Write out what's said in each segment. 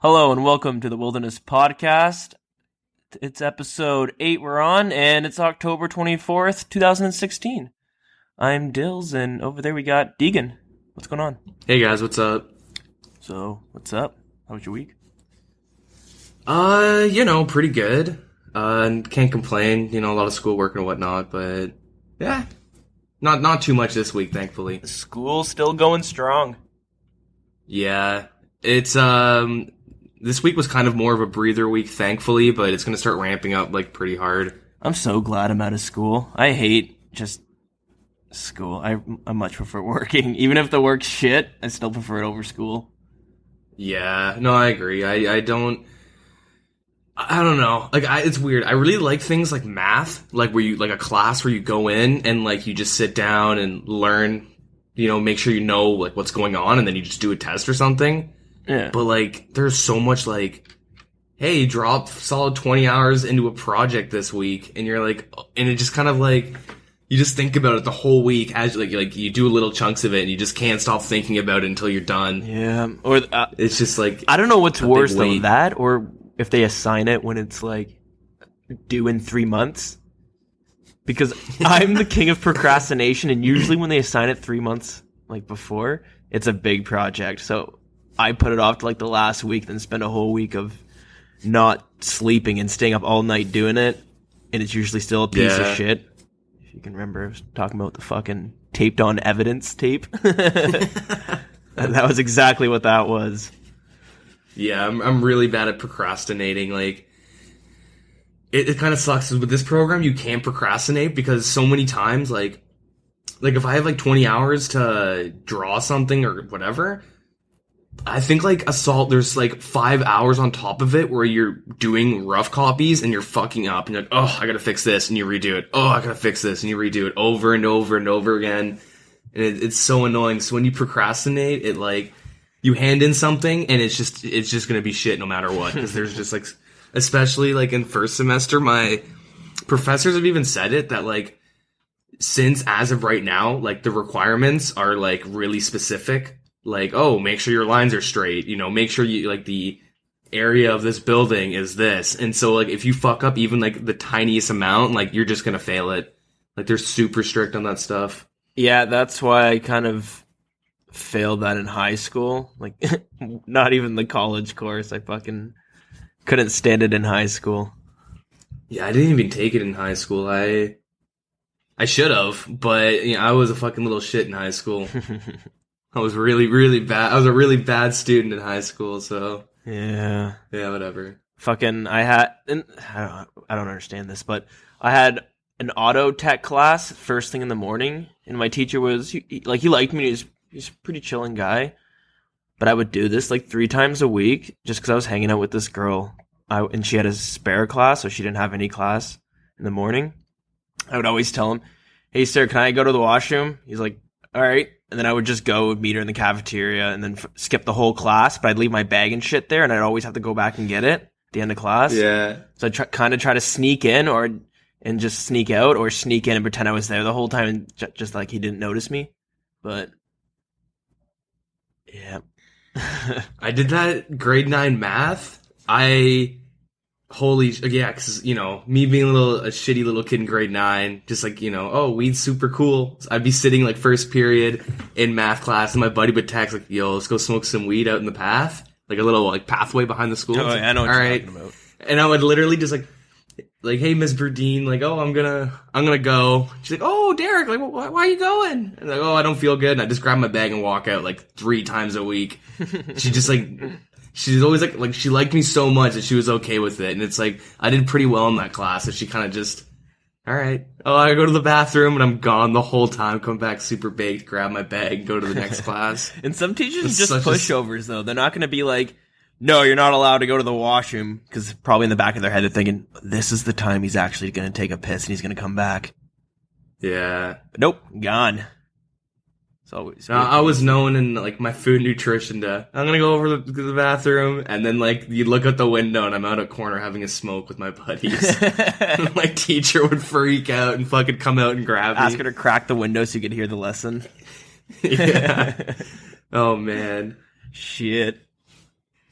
Hello and welcome to the Wilderness Podcast. It's episode 8 we're on, and it's October 24th, 2016. I'm Dills, and over there we got Deagin. What's going on? Hey guys, what's up? So, what's up? How was your week? Pretty good. Can't complain, a lot of schoolwork and whatnot, but yeah. Not too much this week, thankfully. School's still going strong. Yeah. It's this week was kind of more of a breather week, thankfully, but it's going to start ramping up pretty hard. I'm so glad I'm out of school. I hate just school. I much prefer working. Even if the work's shit, I still prefer it over school. Yeah, no, I agree. I don't know. It's weird. I really like things like math, where you a class where you go in and you just sit down and learn, make sure you know what's going on, and then you just do a test or something. Yeah. But there's so much hey, drop solid 20 hours into a project this week, and you're and it just kind of you just think about it the whole week as you do little chunks of it, and you just can't stop thinking about it until you're done. Yeah. Or it's just I don't know what's worse though, that or if they assign it when it's due in 3 months. Because I'm the king of procrastination, and usually when they assign it 3 months before, it's a big project. So I put it off to the last week, then spend a whole week of not sleeping and staying up all night doing it, and it's usually still a piece of shit. If you can remember, I was talking about the fucking taped on evidence tape. That was exactly what that was. Yeah, I'm really bad at procrastinating. It kind of sucks. With this program, you can't procrastinate because so many times, if I have 20 hours to draw something or whatever, I think there's 5 hours on top of it where you're doing rough copies and you're fucking up, and you're oh, I gotta fix this, and you redo it. Oh, I gotta fix this, and you redo it over and over and over again. And it's so annoying. So when you procrastinate, you hand in something and it's just gonna be shit no matter what. Because there's just especially in first semester, my professors have even said it that since as of right now, the requirements are really specific. Make sure your lines are straight, make sure you, the area of this building is this. And so, if you fuck up even, the tiniest amount, you're just gonna fail it. They're super strict on that stuff. Yeah, that's why I kind of failed that in high school. Not even the college course. I fucking couldn't stand it in high school. Yeah, I didn't even take it in high school. I should have, but, I was a fucking little shit in high school. I was really, really bad. I was a really bad student in high school, so yeah, whatever. Fucking, I don't understand this, but I had an auto tech class first thing in the morning, and my teacher was he liked me. He's a pretty chilling guy, but I would do this 3 times a week just because I was hanging out with this girl. And she had a spare class, so she didn't have any class in the morning. I would always tell him, "Hey, sir, can I go to the washroom?" He's like, "All right." And then I would just go meet her in the cafeteria and then skip the whole class. But I'd leave my bag and shit there, and I'd always have to go back and get it at the end of class. Yeah. So I'd kind of try to sneak in and just sneak out, or sneak in and pretend I was there the whole time, and just he didn't notice me. But yeah. I did that grade 9 math. Because, me being a shitty little kid in grade 9, just weed's super cool. So I'd be sitting first period in math class, and my buddy would text yo, let's go smoke some weed out in the path, a little pathway behind the school. Oh, I know what you're talking about. And I would literally just hey, Miss Burdine, I'm gonna go. She's oh, Derek, why are you going? And oh, I don't feel good. And I just grab my bag and walk out 3 times a week. She just she's always she liked me so much that she was okay with it. And it's I did pretty well in that class. So she kind of just, all right. Oh, I go to the bathroom and I'm gone the whole time. Come back super baked, grab my bag, go to the next class. And some teachers are just pushovers though. They're not going to be no, you're not allowed to go to the washroom, because probably in the back of their head they're thinking, this is the time he's actually going to take a piss and he's going to come back. Yeah. But nope, gone. It's always. I was known in my food nutrition to, I'm going to go over to the bathroom, and then you look out the window and I'm out a corner having a smoke with my buddies. My teacher would freak out and fucking come out and grab me. Ask her to crack the window so you could hear the lesson. Yeah. Oh man. Shit.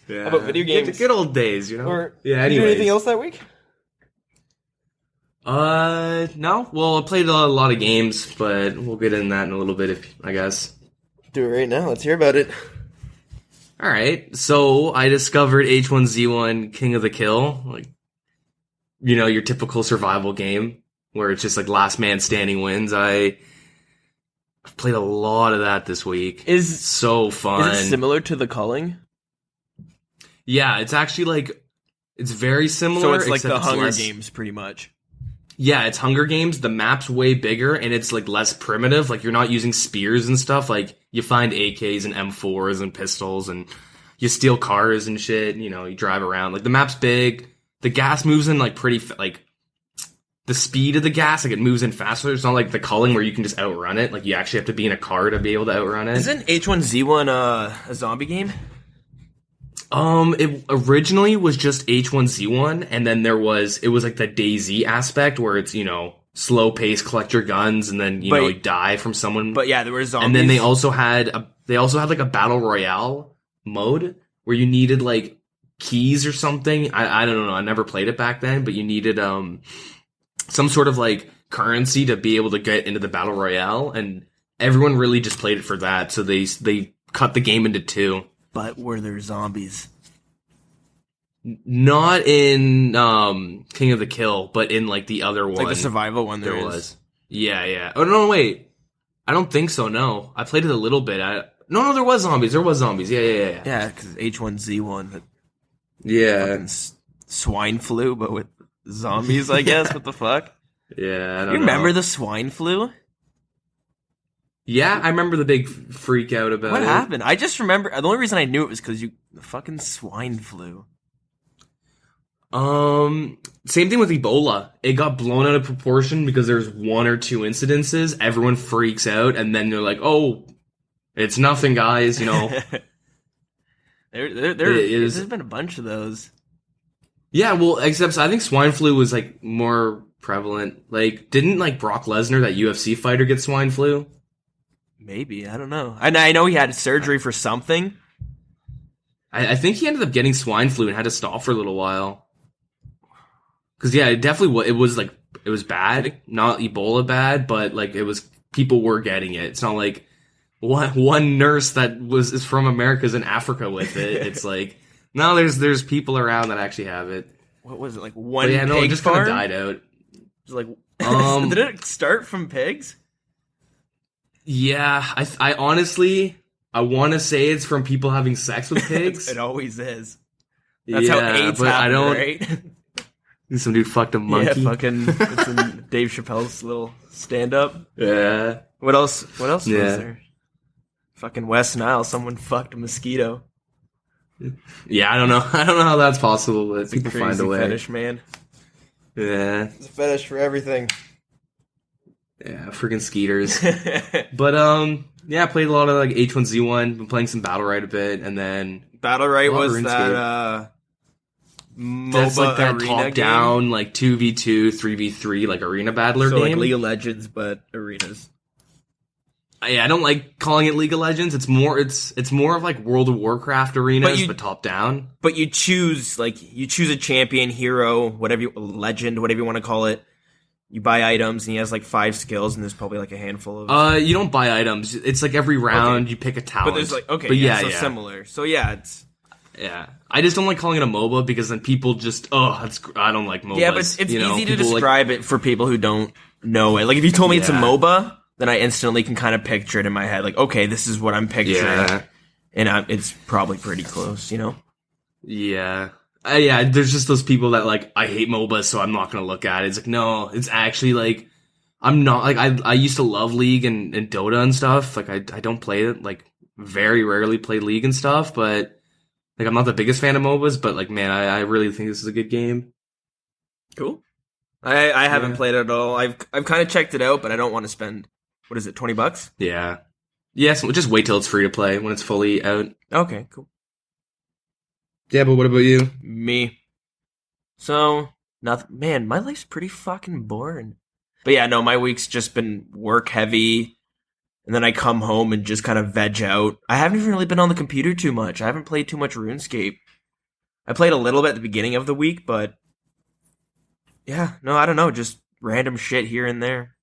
Yeah. How about video games? Good old days, you know? Or yeah, did you do anyways. anything else that week? No. Well, I played a lot of games, but we'll get in that in a little bit, I guess. Do it right now. Let's hear about it. All right. So I discovered H1Z1 King of the Kill, like, you know, your typical survival game where it's just like last man standing wins. I've played a lot of that this week. Is so fun. Is it similar to The Culling? Yeah, it's actually like it's very similar. So it's like the except Hunger less- Games, pretty much. Yeah, it's Hunger Games. The map's way bigger, and it's like less primitive. Like you're not using spears and stuff. Like you find AKs and M4s and pistols, and you steal cars and shit. You know, you drive around. Like the map's big. The gas moves in like pretty like the speed of the gas. Like it moves in faster. It's not like the Culling where you can just outrun it. Like you actually have to be in a car to be able to outrun it. Isn't H1Z1 a zombie game? It originally was just H1Z1, and then it was like the DayZ aspect where it's, you know, slow pace, collect your guns, and then, you die from someone. But yeah, there were zombies. And then they also had like a battle royale mode where you needed like keys or something. I don't know. I never played it back then, but you needed, some sort of like currency to be able to get into the battle royale, and everyone really just played it for that. So they cut the game into two. But were there zombies? Not in King of the Kill, but in like the other one. Like the survival one there is. was. Yeah. Oh no, wait. I don't think so, no. I played it a little bit. No, there was zombies. There was zombies. Yeah. Yeah, because H1Z1. Yeah. Fucking swine flu, but with zombies, I guess. What the fuck? Yeah, I don't You remember know. the swine flu? Yeah, I remember the big freak out about What it. happened? I just remember. The only reason I knew it was because the fucking swine flu. Same thing with Ebola. It got blown out of proportion because there's one or two incidences. Everyone freaks out, and then they're like, "Oh, it's nothing, guys." You know. There's been a bunch of those. Yeah, well, except I think swine flu was like more prevalent. Like, didn't like Brock Lesnar, that UFC fighter, get swine flu? Maybe, I don't know. I know he had surgery for something. I think he ended up getting swine flu and had to stop for a little while. Because yeah, it was bad, not Ebola bad, but like people were getting it. It's not like one nurse that is from America is in Africa with it. It's like no, there's people around that actually have it. What was it, like one? But yeah, no, pig it just farm? kind of died out. It was like, did it start from pigs? Yeah, I honestly, I want to say it's from people having sex with pigs. It always is. That's how AIDS but happened, I don't. right? Some dude fucked a monkey. Yeah, fucking. It's in Dave Chappelle's little stand-up. Yeah. What else was Yeah. there? Fucking West Nile. Someone fucked a mosquito. Yeah, I don't know. I don't know how that's possible, but It's people a crazy find a way. fetish, man. Yeah. It's a fetish for everything. Yeah, freaking skeeters. But yeah, I played a lot of like H1Z1. Been playing some Battle Right a bit, and then Battle Right Well, was RuneScape. that that's like MOBA that arena top game? down like 2v2, 3v3 like arena battler So game. like League of Legends, but arenas. Yeah, I don't like calling it League of Legends. It's more of like World of Warcraft arenas, but top down. But you choose a champion, hero, legend, whatever you want to call it. You buy items, and he has like 5 skills, and there's probably like a handful of. You don't buy items. It's like every round you pick a talent. But there's like but yeah, similar. So yeah, it's yeah. I just don't like calling it a MOBA because then people just I don't like MOBAs. yeah, but it's you know? easy to People describe it for people who don't know it. Like if you told me it's a Yeah. MOBA, then I instantly can kind of picture it in my head. Like okay, this is what I'm picturing, and it's probably pretty close. You know. Yeah. Yeah, there's just those people that like, I hate MOBAs, so I'm not gonna look at it. It's like, no, it's actually like, I'm not, like, I used to love League and Dota and stuff. Like, I don't play it, like, very rarely play League and stuff, but, like, I'm not the biggest fan of MOBAs, but, like, man, I really think this is a good game. Cool. I haven't played it at all. I've kind of checked it out, but I don't want to spend, what is it, $20? Yeah. Yes, just wait till it's free to play when it's fully out. Okay, cool. Yeah, but what about you? Me. So, nothing. Man, my life's pretty fucking boring. But yeah, no, my week's just been work heavy. and then I come home and just kind of veg out. I haven't even really been on the computer too much. I haven't played too much RuneScape. I played a little bit at the beginning of the week, but yeah, no, I don't know, just random shit here and there.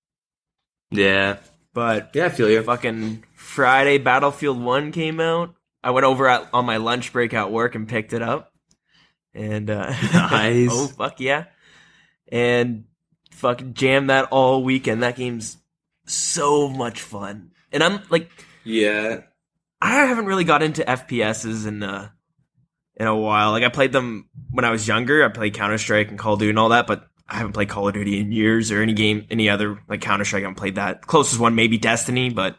Yeah. But Yeah, I feel you. fucking Friday, Battlefield 1 came out. I went over on my lunch break at work and picked it up. And, Nice. oh, fuck yeah. And fucking jammed that all weekend. That game's so much fun. And I'm like, Yeah. I haven't really got into FPSs in a while. Like, I played them when I was younger. I played Counter-Strike and Call of Duty and all that, but I haven't played Call of Duty in years or any other, like Counter-Strike. I haven't played that. Closest one, maybe Destiny, but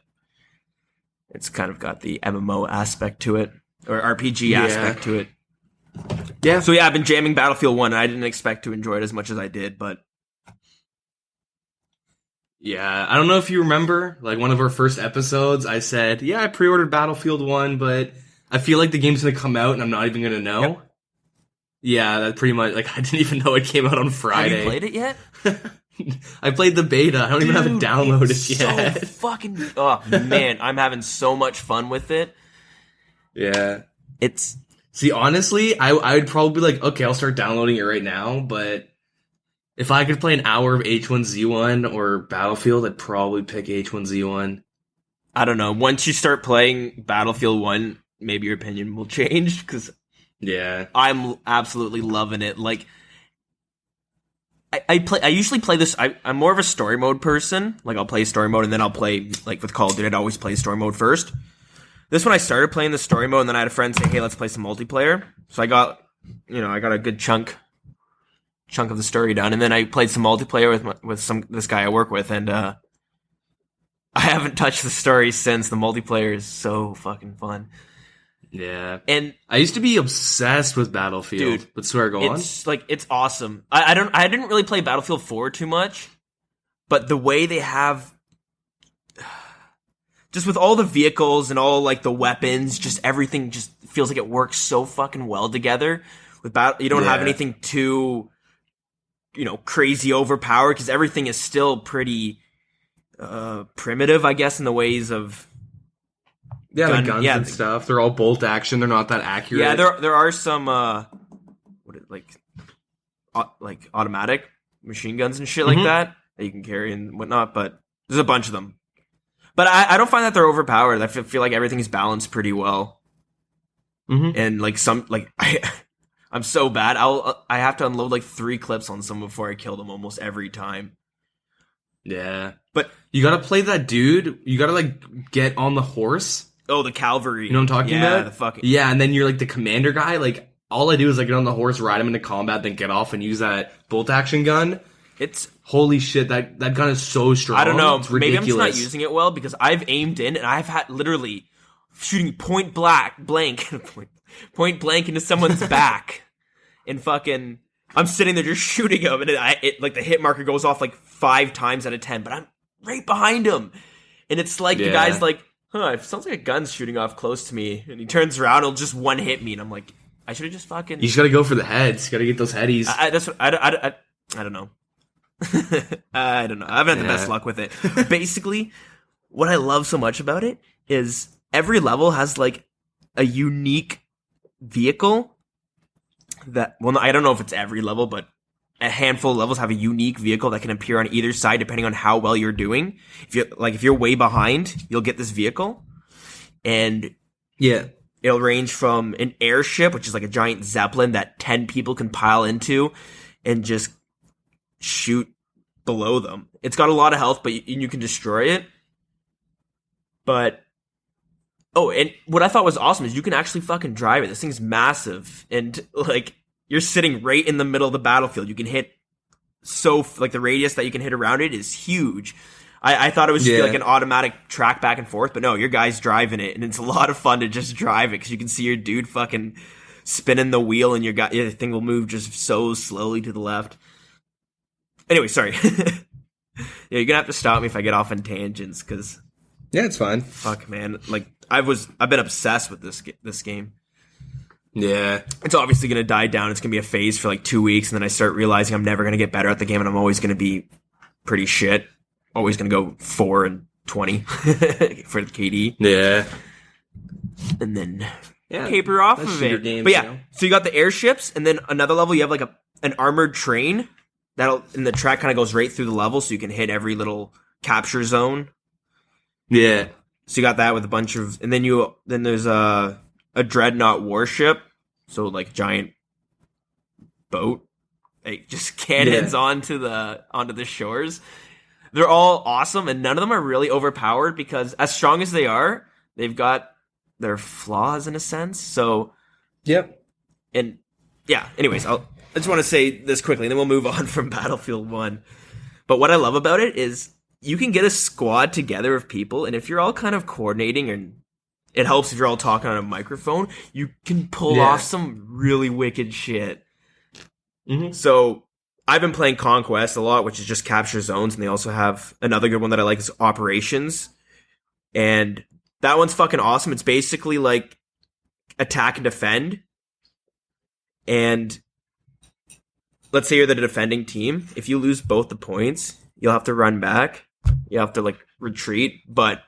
it's kind of got the MMO aspect to it, or RPG aspect to it. Yeah. So yeah, I've been jamming Battlefield 1, and I didn't expect to enjoy it as much as I did, but Yeah, I don't know if you remember, like one of our first episodes, I said, yeah, I pre-ordered Battlefield 1, but I feel like the game's gonna come out and I'm not even gonna know. Yep. Yeah, that pretty much, like, I didn't even know it came out on Friday. have you played it yet? I played the beta. I don't even have it downloaded it's yet. So fucking, oh man, I'm having so much fun with it. Yeah. It's, See, honestly, I would probably be like, okay, I'll start downloading it right now, but if I could play an hour of H1Z1 or Battlefield, I'd probably pick H1Z1. I don't know. Once you start playing Battlefield 1, maybe your opinion will change, because Yeah. I'm absolutely loving it. Like, I usually play this. I'm more of a story mode person. Like, I'll play story mode and then I'll play, like with Call of Duty, I'd always play story mode first. This one I started playing the story mode, and then I had a friend say, "Hey, let's play some multiplayer." So I got a good chunk of the story done, and then I played some multiplayer with this guy I work with, and I haven't touched the story since. The multiplayer is so fucking fun. Yeah. And I used to be obsessed with Battlefield, dude, but swear, go on. It's awesome. I didn't really play Battlefield 4 too much, but the way they have, just with all the vehicles and all like the weapons, just everything just feels like it works so fucking well together. With you don't have anything too, crazy overpowered, because everything is still pretty primitive, I guess, in the ways of the guns and stuff. They're all bolt action. They're not that accurate. Yeah, there are some like automatic machine guns and shit like that you can carry and whatnot, but there's a bunch of them. But I don't find that they're overpowered. I feel like everything is balanced pretty well. And like I'm so bad. I have to unload like 3 clips on someone before I kill them almost every time. Yeah. But you gotta play that dude. You gotta like get on the horse. Oh, the cavalry. You know what I'm talking about? The fucking... Yeah, and then you're like the commander guy. Like, all I do is like get on the horse, ride him into combat, then get off and use that bolt action gun. It's... Holy shit, that gun is so strong. I don't know. It's ridiculous. Maybe I'm just not using it well, because I've aimed in and I've had literally shooting point blank into someone's back. And fucking... I'm sitting there just shooting him, and like the hit marker goes off like 5 times out of 10, but I'm right behind him. And it's like the guy's like, it sounds like a gun's shooting off close to me. And he turns around, he'll just one hit me, and I'm like, I should have just fucking... You just gotta go for the heads. You gotta get those headies. I don't know. I don't know. I haven't had the best luck with it. Basically, what I love so much about it is every level has like a unique vehicle that, well, I don't know if it's every level, but a handful of levels have a unique vehicle that can appear on either side depending on how well you're doing. If you're way behind, you'll get this vehicle, and it'll range from an airship, which is like a giant zeppelin that 10 people can pile into and just shoot below them. It's got a lot of health, but you can destroy it. But and what I thought was awesome is you can actually fucking drive it. This thing's massive, and like you're sitting right in the middle of the battlefield. You can hit the radius that you can hit around it is huge. I thought it was just like an automatic track back and forth, but no, your guy's driving it, and it's a lot of fun to just drive it because you can see your dude fucking spinning the wheel, and the thing will move just so slowly to the left. Anyway, sorry. You're gonna have to stop me if I get off on tangents, because it's fine. Fuck, man. Like I've been obsessed with this game. Yeah, it's obviously gonna die down. It's gonna be a phase for like 2 weeks, and then I start realizing I'm never gonna get better at the game, and I'm always gonna be pretty shit. Always gonna go 4 and 20 for the KD. Yeah. And then Yeah, taper off that's of shooter it. games, But yeah, you know? so you got the airships, and then another level you have like an armored train and the track kind of goes right through the level, so you can hit every little capture zone. Yeah. So you got that with a bunch of, and then there's a dreadnought warship, so like giant boat, like just cannons onto the shores. They're all awesome, and none of them are really overpowered because as strong as they are, they've got their flaws in a sense. So, Yep. and yeah. Anyways, I just want to say this quickly, and then we'll move on from Battlefield 1. But what I love about it is you can get a squad together of people, and if you're all kind of coordinating, and it helps if you're all talking on a microphone, you can pull off some really wicked shit. Mm-hmm. So I've been playing Conquest a lot, which is just capture zones, and they also have another good one that I like is Operations. And that one's fucking awesome. It's basically like attack and defend. And let's say you're the defending team. If you lose both the points, you'll have to run back. You have to like retreat. But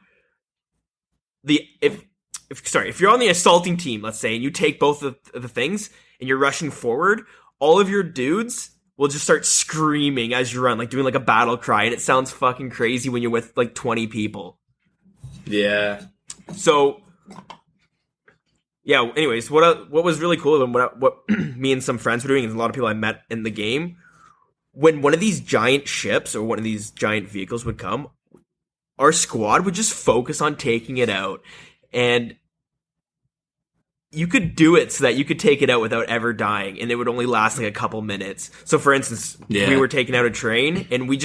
if you're on the assaulting team, let's say, and you take both of the things and you're rushing forward, all of your dudes will just start screaming as you run, like doing like a battle cry, and it sounds fucking crazy when you're with like 20 people. Yeah. So, yeah. Anyways, what was really cool and what me and some friends were doing, and a lot of people I met in the game, when one of these giant ships or one of these giant vehicles would come, our squad would just focus on taking it out, and you could do it so that you could take it out without ever dying, and it would only last like a couple minutes. So, for instance, we were taking out a train, and we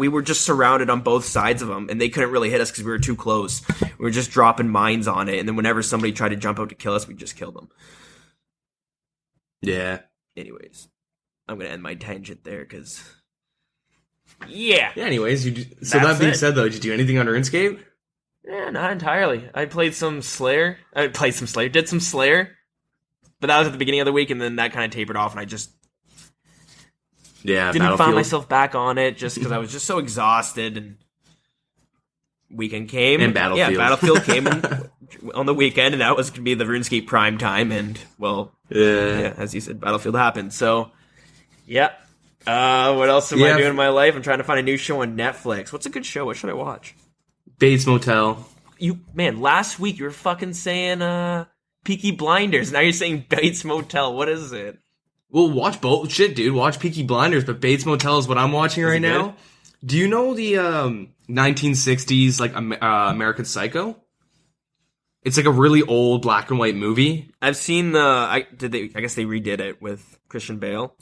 were just surrounded on both sides of them, and they couldn't really hit us because we were too close. We were just dropping mines on it, and then whenever somebody tried to jump out to kill us, we'd just kill them. Yeah. Anyways, I'm gonna end my tangent there because, yeah. Anyways, that being said, though, did you do anything on RuneScape? Yeah, not entirely. I played some Slayer. Did some Slayer. But that was at the beginning of the week, and then that kind of tapered off, and I just didn't find myself back on it just because I was just so exhausted, and weekend came. And Battlefield. Yeah, Battlefield came on the weekend, and that was going to be the RuneScape prime time, and, well, yeah, as you said, Battlefield happened. So, yeah. What else am I doing in my life? I'm trying to find a new show on Netflix. What's a good show? What should I watch? Bates Motel. Last week you were fucking saying Peaky Blinders. Now you're saying Bates Motel. What is it? Well, watch both. Shit, dude. Watch Peaky Blinders, but Bates Motel is what I'm watching right now. Do you know the 1960s like American Psycho? It's like a really old black and white movie. I've seen I guess they redid it with Christian Bale.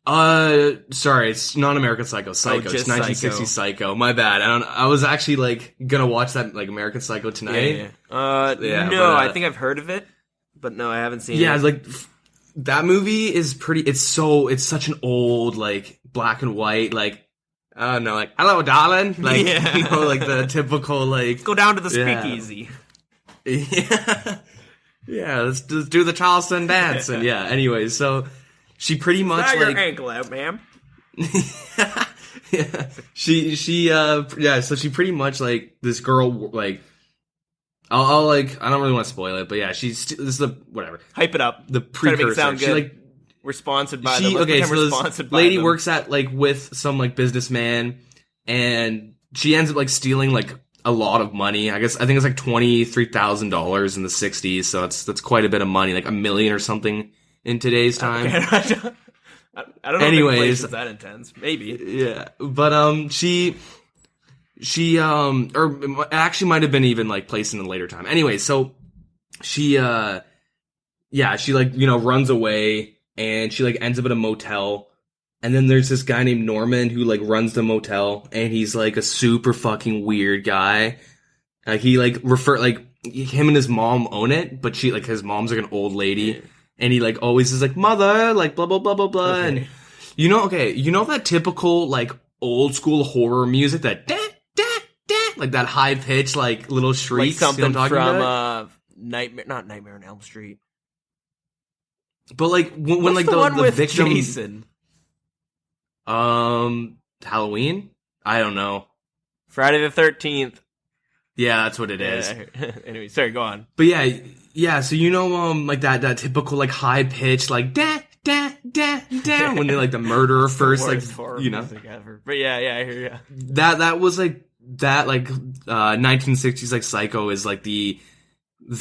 Sorry, it's not American Psycho. Psycho. It's 1960s Psycho. My bad. I was actually like gonna watch that like American Psycho tonight. Yeah. I think I've heard of it, but no, I haven't seen it. Yeah, like that movie is pretty. It's such an old like black and white like. I don't know, like hello, darling. Like you know, like the typical like go down to the speakeasy. Yeah. Let's just do the Charleston dance and yeah. Anyway, so. She pretty much Fire your ankle out, ma'am. Yeah. So she pretty much like this girl like I'll like I don't really want to spoil it, but yeah, this is the whatever. Hype it up. The precursor. Try to make it sound good. She like we're sponsored by them. So this lady works at like with some like businessman, and she ends up like stealing like a lot of money. I think it's like $23,000 in the 60s, so that's quite a bit of money, like $1 million or something. In today's time. I don't know if inflation's that intense. Maybe. Yeah. But she or it actually might have been even like placed in a later time. Anyway, so she like, you know, runs away and she like ends up at a motel. And then there's this guy named Norman who like runs the motel, and he's like a super fucking weird guy. Like he like him and his mom own it, but his mom's like an old lady. Yeah. And he, like, always is like, mother, like, blah, blah, blah, blah, blah. Okay. And, you know that typical, like, old school horror music, that, like, that high pitch, like, little shrieks? Like something from, not Nightmare on Elm Street. But, like, when like, the victim... Jason? Halloween? I don't know. Friday the 13th. Yeah, that's what it is. Anyway, sorry, go on. But yeah. So like that typical like high pitch like da da da da when they like the murderer first like music ever. But yeah, I hear you. That was like that like 1960s like Psycho is like the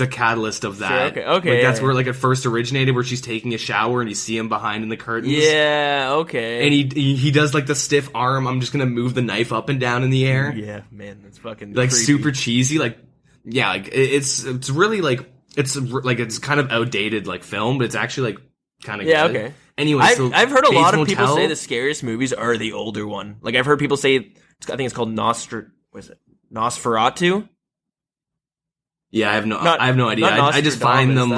catalyst of that. Sure, okay. Like, that's where like it first originated, where she's taking a shower and you see him behind in the curtains. Yeah, okay. And he does like the stiff arm. I'm just gonna move the knife up and down in the air. Yeah, man, that's fucking like creepy. Super cheesy. Like yeah, like it's really like it's kind of outdated like film, but it's actually like kind of good. Okay. Anyway, I've heard a Bates lot of Motel, people say the scariest movies are the older one. Like I've heard people say, I think it's called Nosferatu. Yeah, I have no idea. I just find them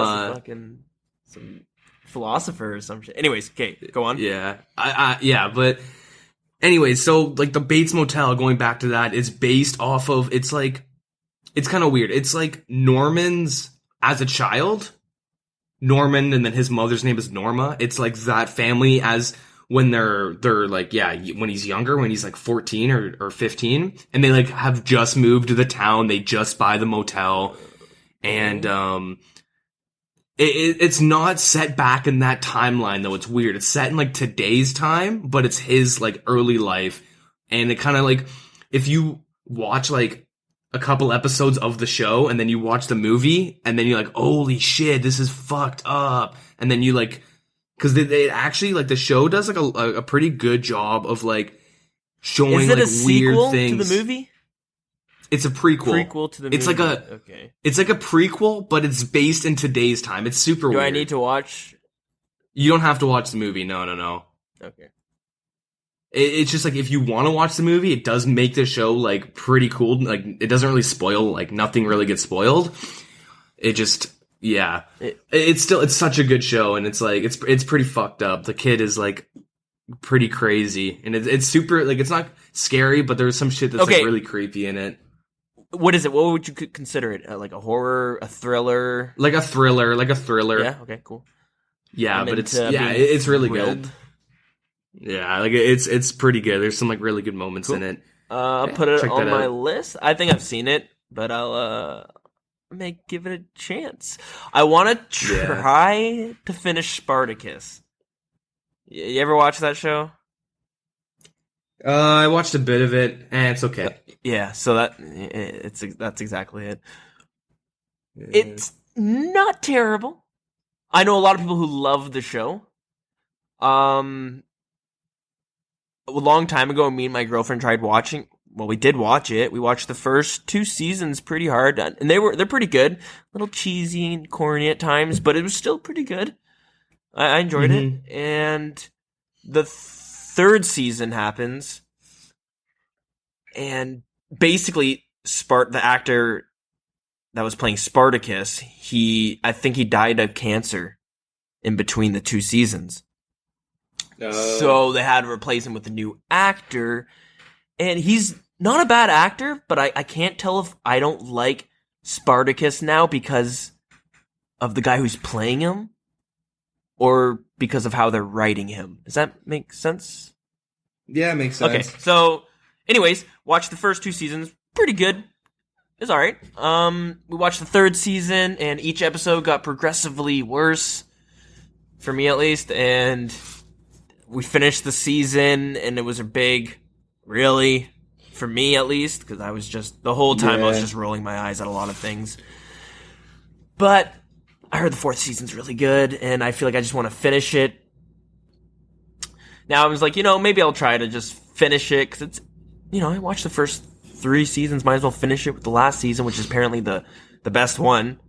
some philosopher or some shit. Anyways, okay, go on. Yeah, yeah, but anyways, so like the Bates Motel, going back to that, is based off of it's kind of weird. It's like Norman's as a child, Norman, and then his mother's name is Norma. It's like that family as when they're like, when he's younger, when he's like 14 or 15, and they like have just moved to the town, they just buy the motel, and it's not set back in that timeline though. It's weird. It's set in like today's time, but it's his like early life, and it kind of like, if you watch like a couple episodes of the show and then you watch the movie and then you're like, holy shit, this is fucked up, and then you like, because they actually, like, the show does, like, a pretty good job of, like, showing, like, weird things. To the movie? It's a prequel. Prequel to the movie. It's like it's like a prequel, but it's based in today's time. It's super weird. Do I need to watch? You don't have to watch the movie. No. Okay. It's just, like, if you want to watch the movie, it does make the show, like, pretty cool. Like, it doesn't really spoil, like, nothing really gets spoiled. It just... Yeah, it's such a good show, and it's like it's pretty fucked up. The kid is like pretty crazy, and it's super like, it's not scary, but there's some shit that's like really creepy in it. What is it? What would you consider it? Like a horror, a thriller? Like a thriller. Yeah. Okay. Cool. Yeah, but it's really good. Yeah, like it's pretty good. There's some like really good moments in it. I'll put it on my list. I think I've seen it, but I'll may give it a chance. I want to try to finish Spartacus. You ever watch that show? I watched a bit of it, and it's okay. Yeah, so that's exactly it. Yeah. It's not terrible. I know a lot of people who love the show. A long time ago, me and my girlfriend tried watching. Well, we did watch it. We watched the first 2 seasons pretty hard, and they're pretty good. A little cheesy and corny at times, but it was still pretty good. I enjoyed it. And the 3rd season happens, and basically the actor that was playing Spartacus, I think he died of cancer in between the 2 seasons. So they had to replace him with a new actor, and he's not a bad actor, but I can't tell if I don't like Spartacus now because of the guy who's playing him, or because of how they're writing him. Does that make sense? Yeah, it makes sense. Okay, so anyways, watch the first 2 seasons. Pretty good. It's alright. We watched the 3rd season, and each episode got progressively worse, for me at least, and we finished the season, and it was a big, really, for me at least, because I was just, the whole time I was just rolling my eyes at a lot of things. But I heard the 4th season's really good, and I feel like I just want to finish it. Now I was like, maybe I'll try to just finish it, because it's, I watched the first 3 seasons, might as well finish it with the last season, which is apparently the best one.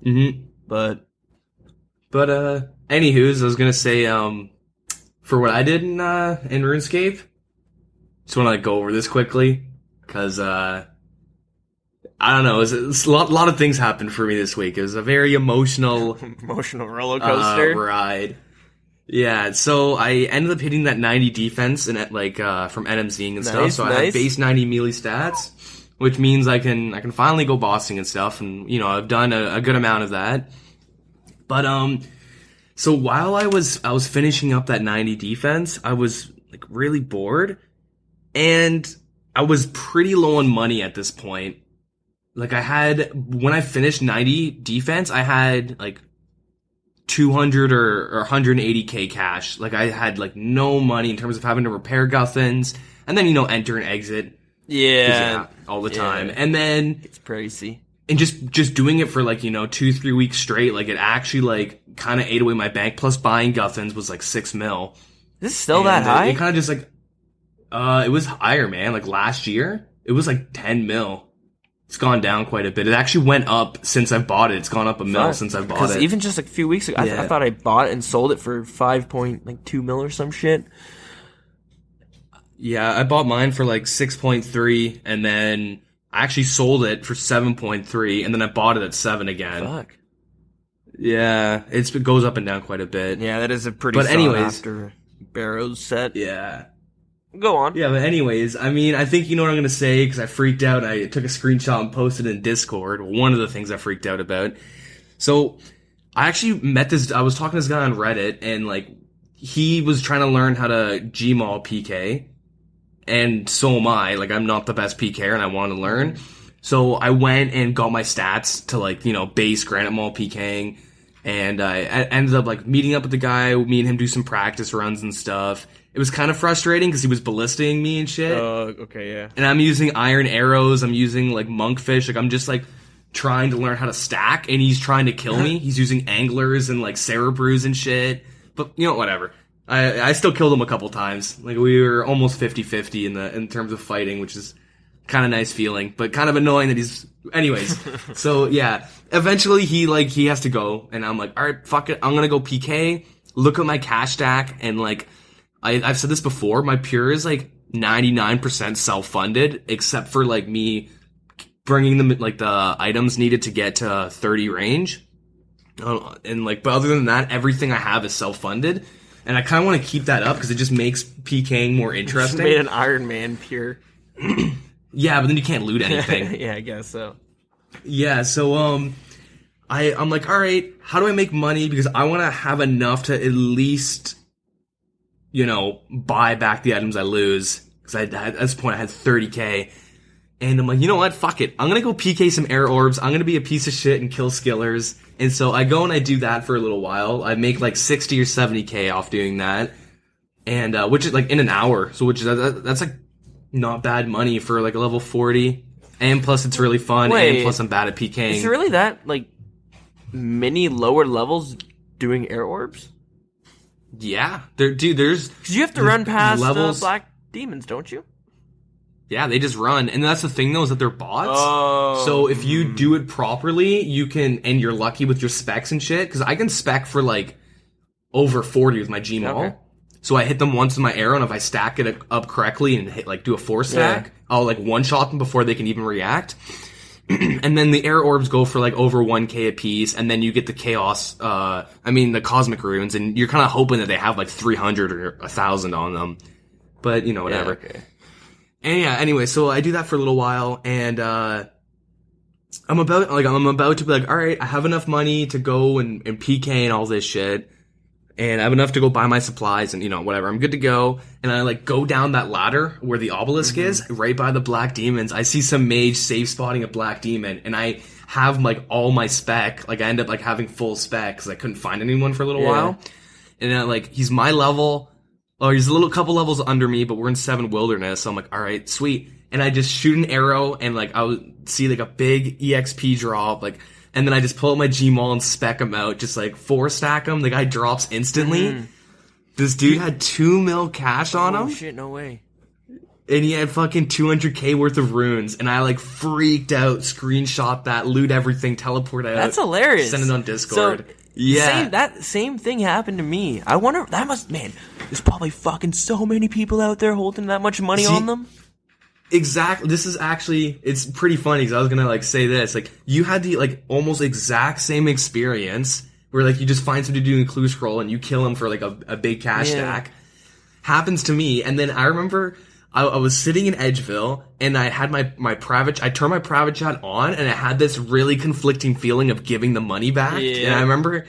Mm-hmm. But anywho's, I was gonna say, for what I did in RuneScape, just want to go over this quickly, because I don't know, it's a lot of things happened for me this week. It was a very emotional roller coaster ride. Yeah, so I ended up hitting that 90 defense and from NMZing and stuff. So I have base 90 melee stats, which means I can finally go bossing and stuff, and I've done a good amount of that. But so while I was finishing up that 90 defense, I was like really bored, and I was pretty low on money at this point. Like when I finished 90 defense, I had like 200 or 180k cash. Like I had like no money in terms of having to repair guffins and then, enter and exit. Yeah. All the time. And then it's pricey. And just doing it for like, 2-3 weeks straight, like it actually like kind of ate away my bank. Plus buying guffins was like 6 mil. Is this still that high? It kind of just like, it was higher, man. Like last year, it was like 10 mil. It's gone down quite a bit. It actually went up since I've bought it. It's gone up a mil since I've bought it. Because even just a few weeks ago, I thought I bought it and sold it for 5.2 mil or some shit. Yeah, I bought mine for like 6.3, and then I actually sold it for 7.3, and then I bought it at 7 again. Fuck. Yeah, it goes up and down quite a bit. Yeah, that is a pretty sought after Barrows set. Yeah. Go on. Yeah, but anyways, I mean, I think you know what I'm going to say, because I freaked out. I took a screenshot and posted it in Discord. One of the things I freaked out about. So, I actually I was talking to this guy on Reddit, and like, he was trying to learn how to Gmaul PK, and so am I. Like, I'm not the best PKer, and I want to learn. So, I went and got my stats to like, base Granite Mall PKing, and I ended up like meeting up with the guy, me and him do some practice runs and stuff. It was kind of frustrating because he was ballisting me and shit. Okay, yeah. And I'm using iron arrows. I'm using like monkfish. Like I'm just like trying to learn how to stack, and he's trying to kill me. He's using anglers and like Cerebrews and shit. But whatever. I still killed him a couple times. Like we were almost 50-50 in terms of fighting, which is kind of nice feeling, but kind of annoying that he's. Anyways, so yeah. Eventually he has to go, and I'm like, all right, fuck it. I'm gonna go PK. Look at my cash stack, and like. I've said this before, my pure is like 99% self-funded, except for like me bringing them like the items needed to get to 30 range. And like, but other than that, everything I have is self-funded. And I kind of want to keep that up because it just makes PKing more interesting. Just made an Iron Man pure. Yeah, but then you can't loot anything. Yeah, I guess so. Yeah, so I'm like, all right, how do I make money? Because I want to have enough to at least buy back the items I lose. Because at this point I had 30k. And I'm like, you know what? Fuck it. I'm gonna go PK some air orbs. I'm gonna be a piece of shit and kill skillers. And so I go and I do that for a little while. I make like 60 or 70k off doing that. And, which is like in an hour. So that's like not bad money for like a level 40. And plus it's really fun. Wait, and plus I'm bad at PKing. Is it really that, like, many lower levels doing air orbs? Yeah, there's because you have to run past levels. Black Demons, don't you? Yeah, they just run, and that's the thing though is that they're bots. Oh, so if you do it properly, you can, and you're lucky with your specs and shit. Because I can spec for like over 40 with my Gmaul. Okay. So I hit them once with my arrow, and if I stack it up correctly and hit like do a 4 stack, I'll like one shot them before they can even react. And then the air orbs go for like over 1k a piece, and then you get the chaos, the cosmic runes, and you're kind of hoping that they have like 300 or 1,000 on them. But, whatever. Yeah, okay. And yeah, anyway, so I do that for a little while, and, I'm about to be like, alright, I have enough money to go and PK and all this shit. And I have enough to go buy my supplies and, whatever. I'm good to go. And I, like, go down that ladder where the obelisk is, right by the Black Demons. I see some mage safe spotting a Black Demon, and I have, like, all my spec. Like, I end up, like, having full spec because I couldn't find anyone for a little while. And, like, he's my level. Oh, he's a couple levels under me, but we're in 7 Wilderness. So I'm like, all right, sweet. And I just shoot an arrow, and, like, I would see, like, a big EXP drop, like... And then I just pull out my Gmaul and spec him out, just like 4 stack him. The guy drops instantly. This dude had 2 mil cash on him. Oh shit, no way. And he had fucking 200k worth of runes. And I like freaked out, screenshot that, loot everything, teleport out. That's hilarious. Send it on Discord. So, yeah. That same thing happened to me. I wonder, there's probably fucking so many people out there holding that much money on them. Exactly. This is actually, it's pretty funny because I was gonna like say this. Like, you had the like almost exact same experience where like you just find somebody doing a clue scroll and you kill him for like a big cash stack. Happens to me. And then I remember I was sitting in Edgeville and I had my private, I turned my private chat on and I had this really conflicting feeling of giving the money back. Yeah. And I remember,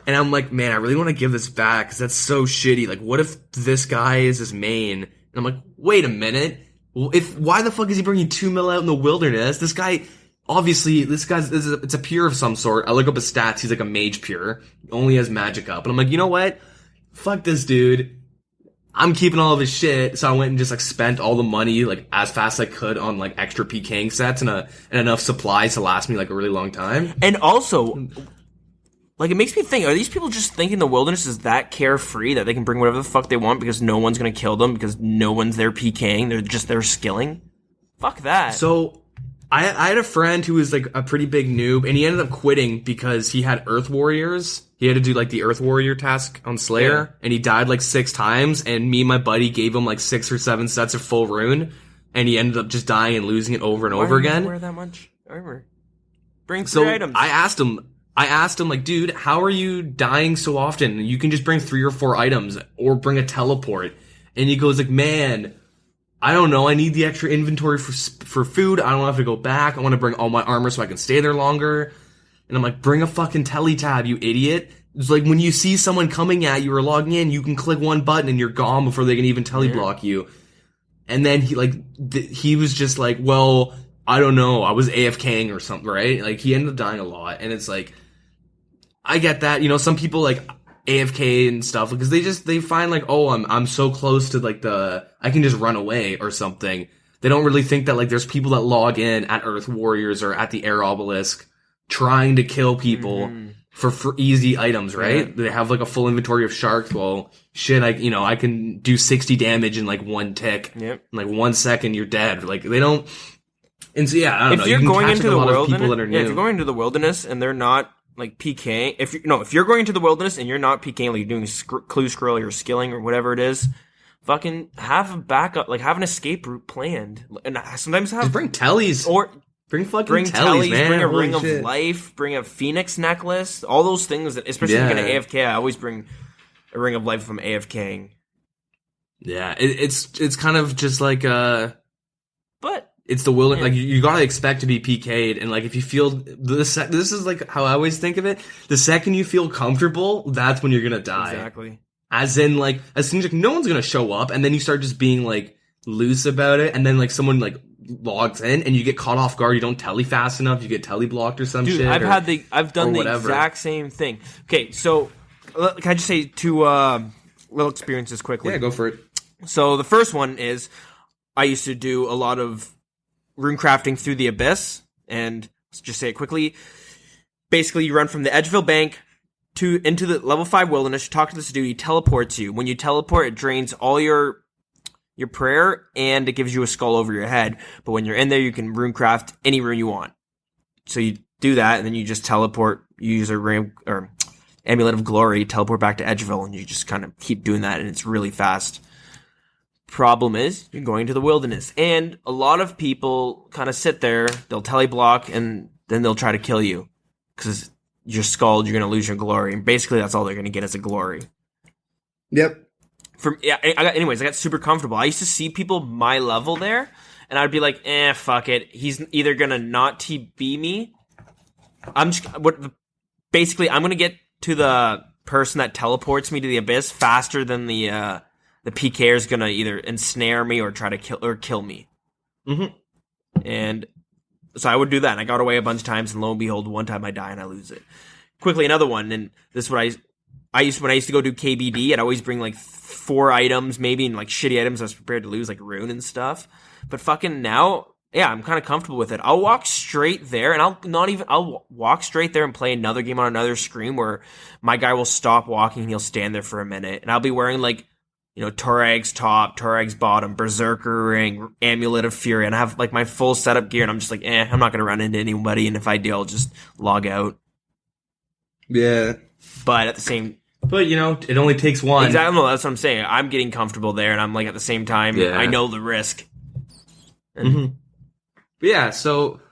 and I'm like, man, I really want to give this back because that's so shitty. Like, what if this guy is his main? And I'm like, wait a minute. Why the fuck is he bringing 2 mil out in the wilderness? This guy, obviously, it's a pure of some sort. I look up his stats. He's like a mage pure. He only has magic up. And I'm like, you know what? Fuck this dude. I'm keeping all of his shit. So I went and just like spent all the money like as fast as I could on like extra PKing sets and enough supplies to last me like a really long time. And also, like, it makes me think, are these people just thinking the wilderness is that carefree that they can bring whatever the fuck they want because no one's gonna kill them because no one's there PKing, they're just there skilling? Fuck that. So, I had a friend who was like a pretty big noob, and he ended up quitting because he had Earth Warriors. He had to do like the Earth Warrior task on Slayer, and he died like 6 times, and me and my buddy gave him like 6 or 7 sets of full rune, and he ended up just dying and losing it over and over again. Why wear that much armor? Bring 3 items. I asked him, like, dude, how are you dying so often? You can just bring 3 or 4 items, or bring a teleport. And he goes like, man, I don't know, I need the extra inventory for food, I don't have to go back, I want to bring all my armor so I can stay there longer. And I'm like, bring a fucking teletab, you idiot. It's like, when you see someone coming at you or logging in, you can click one button and you're gone before they can even teleblock you. And then he was just like, well, I don't know, I was AFKing or something, right? Like, he ended up dying a lot, and it's like, I get that, you know, some people like AFK and stuff because they find like, oh, I'm so close to like I can just run away or something. They don't really think that like there's people that log in at Earth Warriors or at the Air Obelisk trying to kill people for easy items, right? Yeah. They have like a full inventory of sharks. Well, shit, I can do 60 damage in like 1 tick. Yep. In like 1 second, you're dead. Like, they don't. And so yeah, I don't know. You're going into the wilderness, if you're going into the wilderness and they're not like PKing, if you're going into the wilderness and you're not PKing, like you're doing clue scroll or skilling or whatever it is, fucking have a backup, like have an escape route planned, and sometimes just bring tellies or bring tellies, man. Bring a Holy ring shit. of life, bring a phoenix necklace, all those things. That, especially if you're gonna AFK, I always bring a ring of life if I'm AFKing. Yeah, it's kind of just like but. It's the will, like, you gotta expect to be PK'd, and like, if you feel, this is like how I always think of it, the second you feel comfortable, that's when you're gonna die. Exactly. As in, like, as soon as like, no one's gonna show up, and then you start just being like, loose about it, and then like, someone like, logs in, and you get caught off guard, you don't telly fast enough, you get telly blocked or some shit. I've done the exact same thing. Okay, so, can I just say 2 little experiences quickly? Yeah, go for it. So, the first one is, I used to do a lot of runecrafting through the abyss, and let's just say it quickly. Basically, you run from the Edgeville Bank into the level 5 wilderness. You talk to this dude, he teleports you. When you teleport, it drains all your prayer, and it gives you a skull over your head. But when you're in there, you can runecraft any rune you want. So you do that, and then you just teleport. You use a ring or Amulet of Glory, teleport back to Edgeville, and you just kind of keep doing that, and it's really fast. Problem is, you're going to the wilderness, and a lot of people kind of sit there, they'll teleblock, and then they'll try to kill you, because you're skulled, you're going to lose your glory, and basically that's all they're going to get is a glory. Yep. I got super comfortable. I used to see people my level there, and I'd be like, fuck it, he's either going to not TB me, I'm going to get to the person that teleports me to the abyss faster than the PKer is gonna either ensnare me or try to kill me. Mm-hmm. And so I would do that, and I got away a bunch of times, and lo and behold, one time I die and I lose it. Quickly, another one, and this is what I used to go do KBD, I'd always bring like 4 items, maybe, and like shitty items I was prepared to lose, like rune and stuff. But fucking now, yeah, I'm kind of comfortable with it. I'll walk straight there, and I'll walk straight there and play another game on another screen where my guy will stop walking and he'll stand there for a minute, and I'll be wearing like, Torag's top, Torag's bottom, Berserker ring, Amulet of Fury, and I have like my full setup gear, and I'm just like, I'm not gonna run into anybody, and if I do, I'll just log out. Yeah. But at the same... But, it only takes one. Exactly, that's what I'm saying. I'm getting comfortable there, and I'm like, at the same time, I know the risk. Mm-hmm. But yeah, so,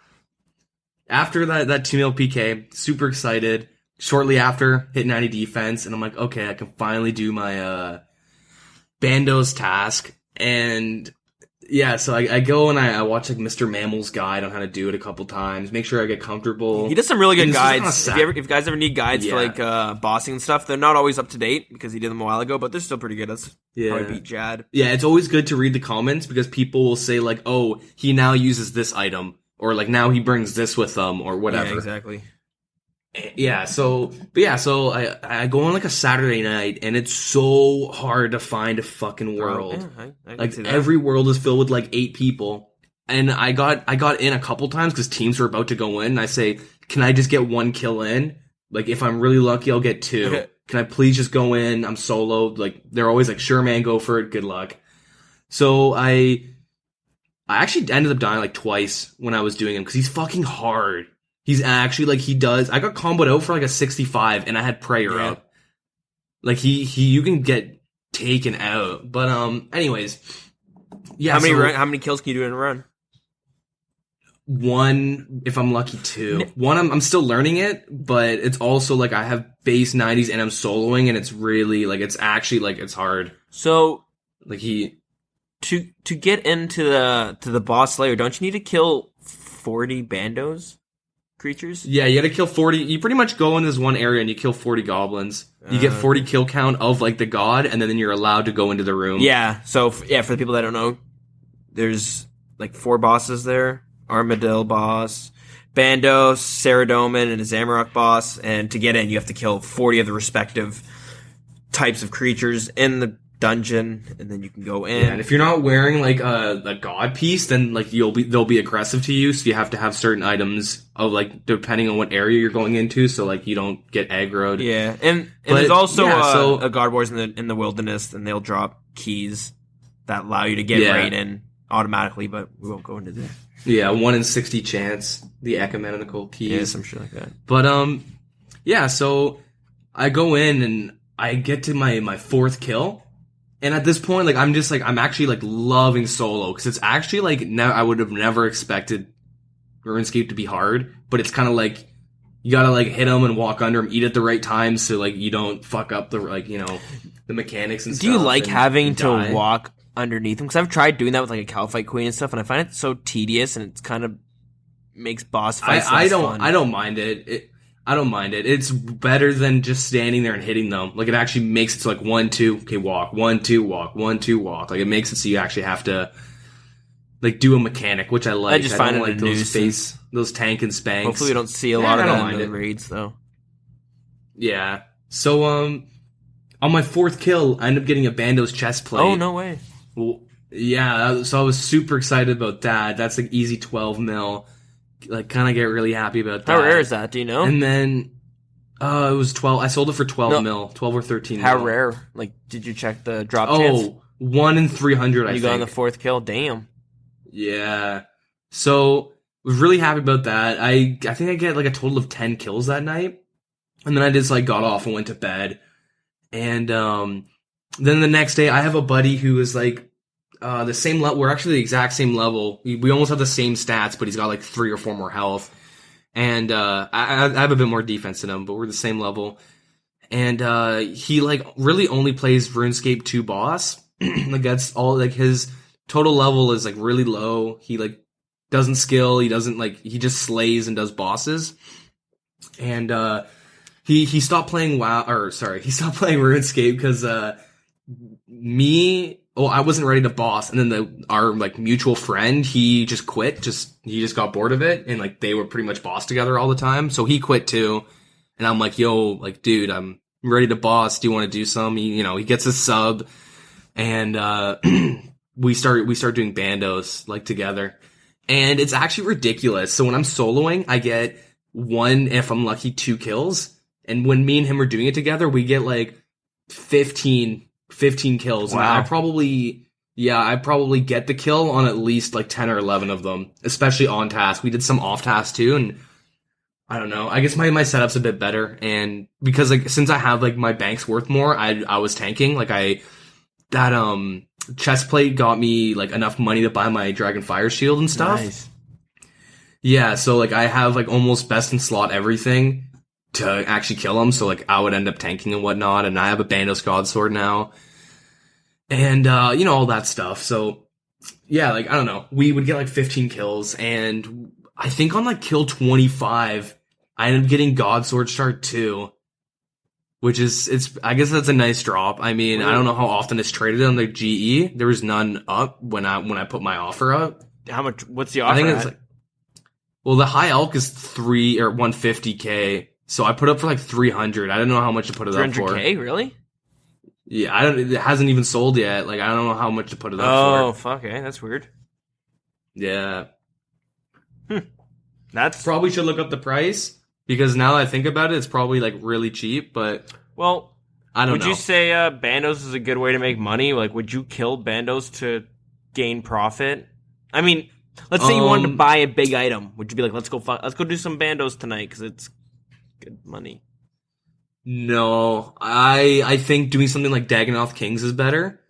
after that 2 mil PK, super excited. Shortly after, hit 90 defense, and I'm like, okay, I can finally do my, Bando's task, and Yeah, so I go and I watch like Mr. Mammal's guide on how to do it a couple times. Make sure I get comfortable. He does some really good And this guides. is kinda If you guys ever need guides for like bossing and stuff, they're not always up to date because he did them a while ago, but they're still pretty good. That's probably beat Jad. Yeah, it's always good to read the comments because people will say like, "Oh, he now uses this item," or like now he brings this with them, or whatever. Yeah, exactly. Yeah, so I go on like a Saturday night, and it's so hard to find a fucking world. Yeah, I like see that. every world is filled with like 8 people, and I got in a couple times because teams were about to go in. And I say, "Can I just get 1 kill in? Like if I'm really lucky, I'll get 2. Okay. Can I please just go in? I'm solo." Like they're always like, "Sure, man, go for it. Good luck." So I actually ended up dying like twice when I was doing him because he's fucking hard. He's actually like I got comboed out for like a 65 and I had prayer up. Like you can get taken out. But anyways. Yeah. How many kills can you do in a run? 1 if I'm lucky, 2. 1 I'm still learning it, but it's also like I have base 90s and I'm soloing and it's really like it's actually like it's hard. So like to get into the boss layer, don't you need to kill 40 bandos? Creatures? Yeah, you gotta kill 40. You pretty much go in this one area and you kill 40 goblins. You get 40 kill count of like the god, and then you're allowed to go into the room. Yeah, so for the people that don't know, there's like 4 bosses there. Armadillo boss, Bandos, Saradomin, and a Zamorak boss. And to get in, you have to kill 40 of the respective types of creatures in the dungeon, and then you can go in. Yeah, and if you're not wearing like a god piece, then like they'll be aggressive to you. So you have to have certain items of like depending on what area you're going into, so like you don't get aggroed. Yeah, and there's also a god wars in the wilderness, and they'll drop keys that allow you to get right in automatically. But we won't go into that. Yeah, 1 in 60 chance. The ecumenical keys. Yeah, some shit like that. But yeah. So I go in and I get to my 4th kill. And at this point, like, I'm actually, like, loving solo. Because it's actually, like, I would have never expected RuneScape to be hard. But it's kind of like, you gotta, like, hit them and walk under them, eat at the right time so, like, you don't fuck up the, like, you know, the mechanics and stuff. Do you like having to die. walk underneath them? Because I've tried doing that with, like, a Calphite Queen and stuff, and I find it so tedious, and it's kind of makes boss fights less fun. I don't mind it. I don't mind it. It's better than just standing there and hitting them. Like, it actually makes it so, like, 1, 2, okay, walk. 1, 2, walk. 1, 2, walk. Like, it makes it so you actually have to, like, do a mechanic, which I like. I just find don't it like those tank and spanks. Hopefully we don't see a lot of them in the raids, though. Yeah. So, on my 4th kill, I end up getting a Bando's chest plate. Oh, no way. Well, yeah, so I was super excited about that. That's, like, easy 12 mil. Like, kind of get really happy about that. How rare is that? Do you know? And then, it was 12. I sold it for 12 mil, 12 or 13 How mil. rare? Like, did you check the drop chance? 1 in 300, I think. You got on the 4th kill? Damn. Yeah. So, was really happy about that. I think I get, like, a total of 10 kills that night. And then I just, like, got off and went to bed. And, then the next day, I have a buddy who is, like, the same level. We're actually the exact same level. We almost have the same stats, but he's got like 3 or 4 more health. And I have a bit more defense than him, but we're the same level. And he like really only plays RuneScape 2 boss. Like that's all. Like his total level is like really low. He like doesn't skill. He doesn't like. He just slays and does bosses. And he stopped playing he stopped playing RuneScape because I wasn't ready to boss, and then our like mutual friend, he just quit. He just got bored of it, and like they were pretty much boss together all the time, so he quit too. And I'm like, yo, like, dude, I'm ready to boss. Do you want to do some? He gets a sub, and we start doing bandos like together, and it's actually ridiculous. So when I'm soloing, I get 1, if I'm lucky, 2 kills, and when me and him are doing it together, we get like 15 kills. Wow. And I probably get the kill on at least like 10 or 11 of them, especially on task. We did some off task too, and I don't know. I guess my setup's a bit better, and because like since I have like my bank's worth more, I was tanking. Like that chest plate got me like enough money to buy my Dragon Fire Shield and stuff. Nice. Yeah, so like I have like almost best in slot everything to actually kill him, so like I would end up tanking and whatnot, and I have a Bandos God Sword now. And all that stuff. So yeah, like, I don't know. We would get like 15 kills, and I think on like kill 25, I ended up getting God Sword Shard 2, which is, I guess that's a nice drop. I mean, I don't know how often it's traded on the GE. There was none up when I put my offer up. How much? What's the offer? I think it's like, well, the high elk is 150k. So I put up for like 300. I don't know how much to put it up for. 300k, really? Yeah, it hasn't even sold yet. Like, I don't know how much to put it up for. Oh, fuck, that's weird. Yeah. That's probably should look up the price, because now that I think about it, it's probably like really cheap, but well, I don't know. Would you say bandos is a good way to make money? Like, would you kill bandos to gain profit? I mean, let's say you wanted to buy a big item. Would you be like, let's go do some bandos tonight because it's good money? No, I think doing something like Dagginoth Kings is better,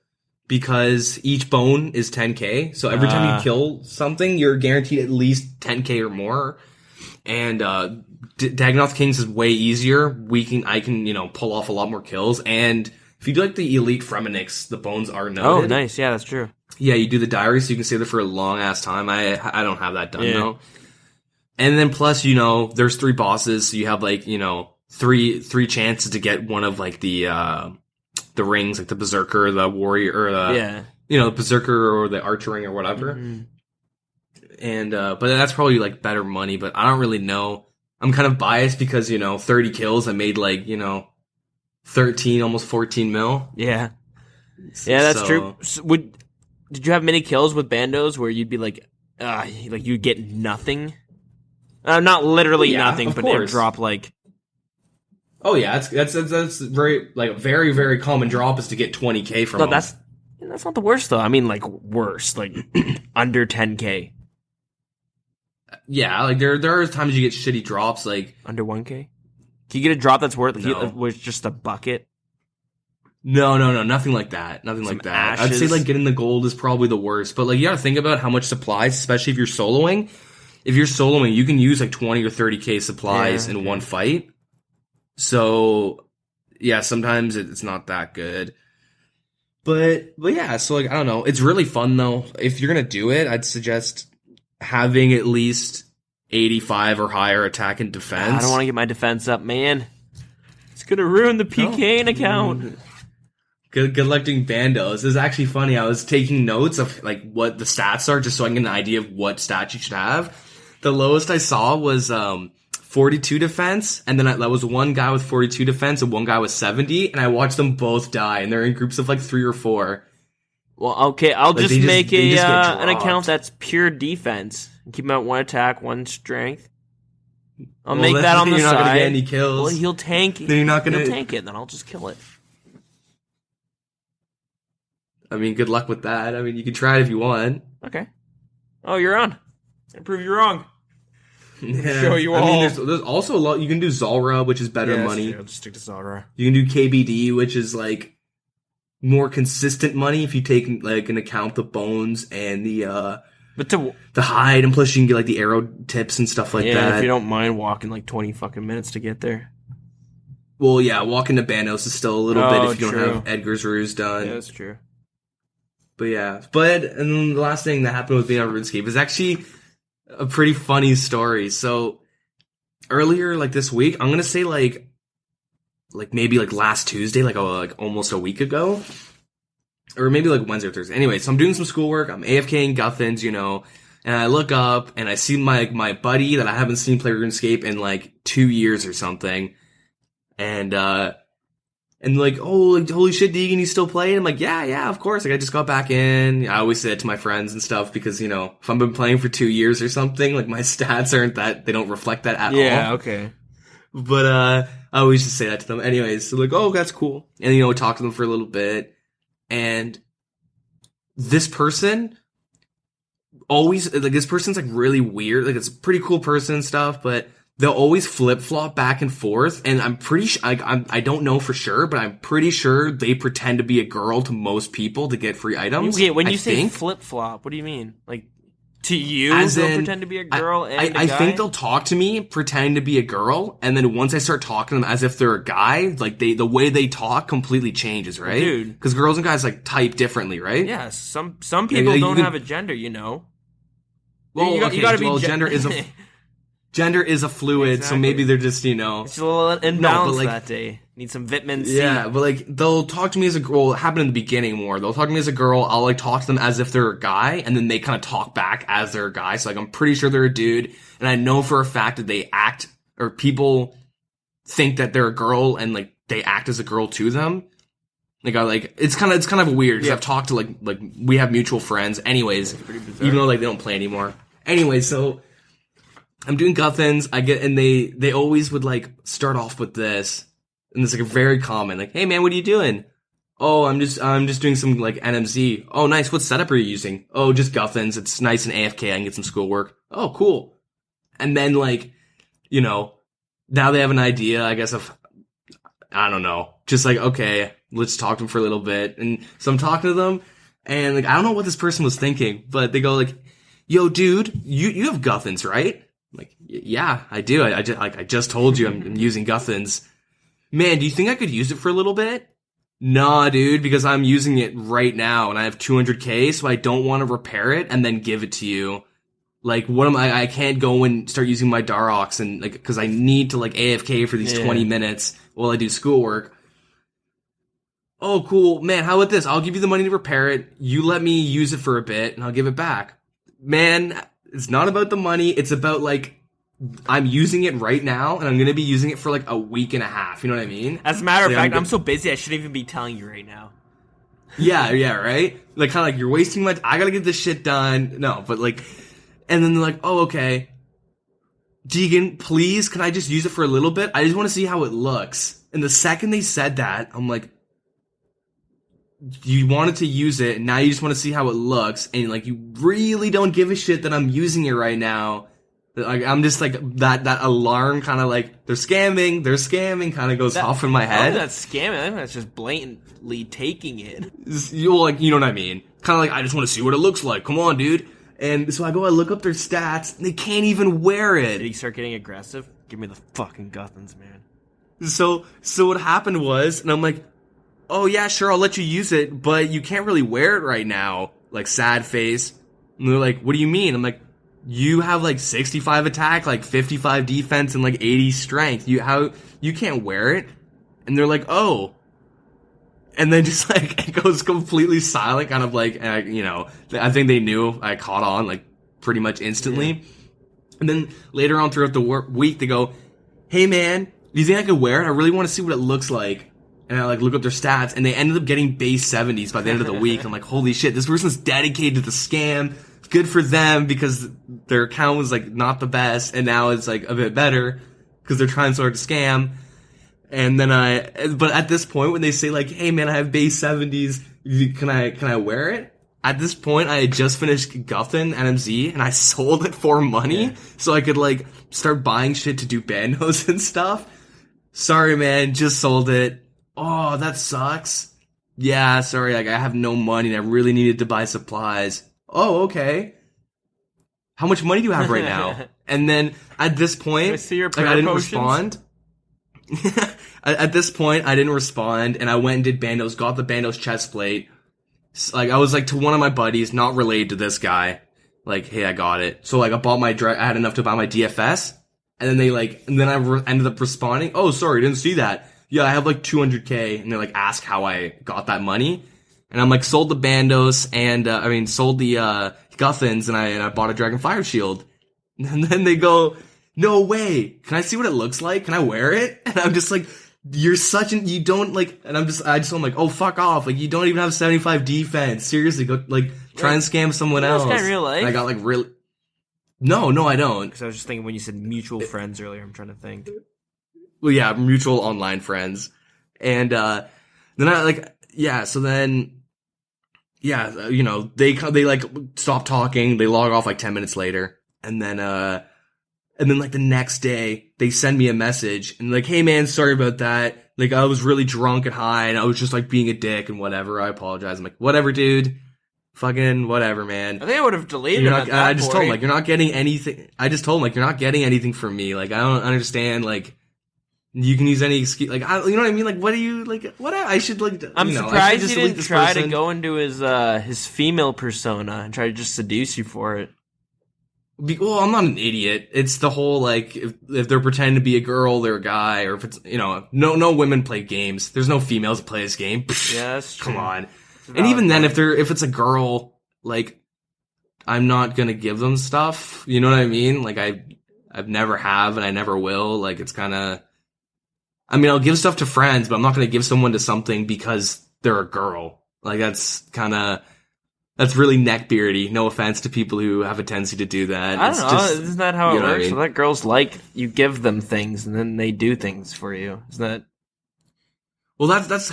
because each bone is 10k. So every time you kill something, you're guaranteed at least 10k or more. And Dagginoth Kings is way easier. I can pull off a lot more kills. And if you do like the Elite Fremenix, the bones are noted. Oh, nice. Yeah, that's true. Yeah, you do the diary, so you can save it for a long ass time. I don't have that done though. And then plus, there's 3 bosses, so you have like, three chances to get one of like the rings, like the Berserker, the Warrior, or the Berserker or the Archer ring or whatever. Mm-hmm. And but that's probably like better money, but I don't really know. I'm kind of biased because 30 kills, I made like 13, almost 14 mil. Yeah, that's true. So did you have many kills with bandos where you'd be like you'd get nothing? Not literally nothing, but it'd drop like. Oh yeah, that's very like very very common drop is to get 20k from. No, that's not the worst though. I mean, like worse, like under 10k. Yeah, like there are times you get shitty drops, like under 1k. Can you get a drop that's worth was just a bucket? No, nothing like that. Nothing like that. Ashes. I'd say like getting the gold is probably the worst, but like you gotta think about how much supplies, especially if you're soloing. If you're soloing, you can use like 20 or 30k supplies in one fight. So, yeah, sometimes it's not that good. But yeah, so like, I don't know. It's really fun though. If you're gonna do it, I'd suggest having at least 85 or higher attack and defense. I don't want to get my defense up, man. It's gonna ruin the PKing account. Good luck doing bandos. This is actually funny. I was taking notes of like what the stats are just so I can get an idea of what stats you should have. The lowest I saw was 42 defense, and then that was one guy with 42 defense and one guy with 70, and I watched them both die, and they're in groups of like 3 or 4. Well, okay, I'll just make an account that's pure defense. Keep him at 1 attack, 1 strength. I'll make that on the you're side. Not gonna get any kills. Well, he'll tank. Then you're not gonna he'll tank it. Then I'll just kill it. I mean, good luck with that. I mean, you can try it if you want. Okay. Oh, you're on. I prove you wrong. Yeah. Show you all. I mean, there's also a lot. You can do Zulrah, which is better money. I'll just stick to Zulrah. You can do KBD, which is like more consistent money if you take like an account the bones and the hide, and plus you can get like the arrow tips and stuff like that. Yeah, if you don't mind walking like 20 fucking minutes to get there. Well, yeah, walking to Bandos is still a little bit if you don't have Edgar's Ruse done. Yeah, that's true. But yeah, and then the last thing that happened with being on RuneScape is actually a pretty funny story. So earlier, like this week, I'm gonna say like maybe like last Tuesday, like almost a week ago, or maybe like Wednesday or Thursday. Anyway, so I'm doing some schoolwork. I'm AFKing Guthins, and I look up and I see my buddy that I haven't seen play RuneScape in like 2 years or something, and like, oh, like, holy shit, Deagin, you still playing? I'm like, yeah, of course. Like, I just got back in. I always say it to my friends and stuff because, if I've been playing for 2 years or something, like, my stats aren't they don't reflect that at all. Yeah, okay. But, I always just say that to them. Anyways, so like, oh, that's cool. And, we talk to them for a little bit. And this person this person's like really weird. Like, it's a pretty cool person and stuff, but they'll always flip-flop back and forth, and I'm pretty sure, I don't know for sure, but I'm pretty sure they pretend to be a girl to most people to get free items. Okay, when you say flip-flop, what do you mean? Like, To you, As they'll in, pretend to be a girl and a guy? I think they'll talk to me pretending to be a girl, and then once I start talking to them as if they're a guy, like the way they talk completely changes, right? Dude. Because girls and guys like type differently, right? Yeah, some people don't have a gender, you know. Well, you gotta be gender is a fluid, Exactly. so maybe they're just, you know. It's a little imbalanced like, that day. Need some vitamin C. Yeah, but like they'll talk to me as a girl. It happened in the beginning more. They'll talk to me as a girl. I'll like talk to them as if they're a guy, and then they kind of talk back as they're a guy. So like I'm pretty sure they're a dude, and I know for a fact that they act or people think that they're a girl and like they act as a girl to them. Like it's kind of weird because I've talked to like we have mutual friends. Anyways, even though like they don't play anymore. Anyway, so I'm doing Guthins. And they always would like start off with this. And it's like a very common, like, hey man, what are you doing? Oh, I'm just doing some like NMZ. Oh, nice. What setup are you using? Oh, just Guthins. It's nice and AFK. I can get some schoolwork. Oh, cool. And then like, you know, now they have an idea, I guess, of, I don't know, just like, okay, let's talk to them for a little bit. And so I'm talking to them, and like, I don't know what this person was thinking, but they go like, yo, dude, you have Guthins, right? I'm like, yeah, I do. I just told you I'm using Guthins. Man, do you think I could use it for a little bit? Nah, dude, because I'm using it right now and I have 200k, so I don't want to repair it and then give it to you. Like, what am I can't go and start using my Darox and like, cause I need to like AFK for these 20 minutes while I do schoolwork. Oh, cool. Man, how about this? I'll give you the money to repair it. You let me use it for a bit and I'll give it back. Man, it's not about the money. It's about like, I'm using it right now, and I'm going to be using it for like a week and a half. You know what I mean? As a matter of fact, I'm so busy I shouldn't even be telling you right now. Yeah, right? Like, kind of like, you're wasting my I got to get this shit done. No, but like, and then they're like, oh, okay. Deagin, please, can I just use it for a little bit? I just want to see how it looks. And the second they said that, I'm like, you wanted to use it, and now you just want to see how it looks, and like, you really don't give a shit that I'm using it right now. Like, I'm just like, that alarm kind of like, they're scamming kind of goes off in my head. That's scamming. I think that's just blatantly taking it. You like, you know what I mean? Kind of like, I just want to see what it looks like. Come on, dude. And so I look up their stats, and they can't even wear it. Did he start getting aggressive? Give me the fucking Guthins, man. So what happened was, and I'm like, oh yeah, sure, I'll let you use it, but you can't really wear it right now. Like, sad face. And they're like, what do you mean? I'm like, you have like 65 attack, like 55 defense, and like 80 strength. You can't wear it? And they're like, oh. And then just like, it goes completely silent, kind of like, you know, I think they knew I caught on like pretty much instantly. Yeah. And then later on throughout the week, they go, hey man, do you think I could wear it? I really want to see what it looks like. And I like look up their stats, and they ended up getting base 70s by the end of the week. I'm like, holy shit, this person's dedicated to the scam. Good for them, because their account was like not the best, and now it's like a bit better because they're trying so hard to scam. And then but at this point when they say like, hey man, I have base 70s, can I wear it? At this point I had just finished Guthin NMZ and I sold it for money so I could like start buying shit to do bandos and stuff. Sorry man, just sold it. Oh, that sucks. Yeah, sorry, like I have no money and I really needed to buy supplies. Oh, okay. How much money do you have right now? And then at this point, like, I didn't respond. At this point, I didn't respond, and I went and did bandos, got the bandos chest plate. Like, I was like to one of my buddies, not related to this guy, like, hey, I got it. So like, I had enough to buy my DFS, and then I ended up responding, oh, sorry, didn't see that. Yeah, I have like 200k, and they like ask how I got that money. And I'm like, sold the bandos, and, sold the, Guthins, and I bought a Dragon Fire Shield. And then they go, no way, can I see what it looks like? Can I wear it? And I'm just like, you're you don't like, and I'm like, oh, fuck off. Like, you don't even have 75 defense. Seriously, go, like, try and scam someone else. This guy in real life? And I got like really, no, I don't. Because I was just thinking when you said mutual friends earlier, I'm trying to think. Well, yeah, mutual online friends. And, then I like, yeah, so then, yeah, you know, they like stop talking, they log off like 10 minutes later, and then like the next day, they send me a message, and like, hey man, sorry about that, like I was really drunk and high, and I was just like being a dick and whatever, I apologize. I'm like, whatever dude, fucking whatever, man. I think I would have deleted him at that I just told him, point. like, you're not getting anything. I just told him, like, you're not getting anything from me. Like, I don't understand, like, you can use any excuse. Like, you know what I mean? Like, what do you, like, what I should, like, I'm you know, surprised I should he just delete didn't this try to person. go into his female persona and try to just seduce you for it. Well, I'm not an idiot. It's the whole, like, if they're pretending to be a girl, they're a guy, or if it's, you know, no women play games. There's no females that play this game. Yeah, that's true. Come on. And even then, if it's a girl, like, I'm not gonna give them stuff. You know what I mean? Like, I've never have, and I never will. Like, it's kind of, I mean, I'll give stuff to friends, but I'm not gonna give someone to something because they're a girl. Like, that's really neckbeardy. No offense to people who have a tendency to do that. I don't know. Isn't that how it works? I mean? So that girls like you give them things and then they do things for you. Isn't that? Well, that's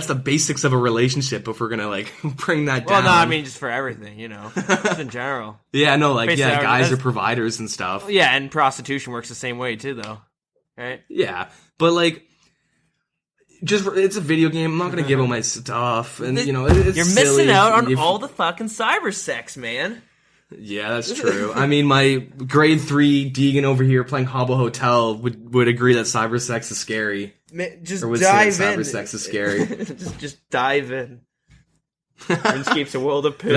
the basics of a relationship. If we're gonna like bring that down. Well, no, I mean just for everything, you know, just in general. Yeah, no, like Basically, guys are providers and stuff. Well, yeah, and prostitution works the same way too, though, right? Yeah, but like. It's a video game. I'm not gonna give them my stuff, and you know it's you're silly missing out on all the fucking cyber sex, man. Yeah, that's true. I mean, my grade 3 deagin over here playing Habbo Hotel would agree that cyber sex is scary. Man, just or would dive say in. Cyber sex is scary. just dive in. Runescape's a world of poon.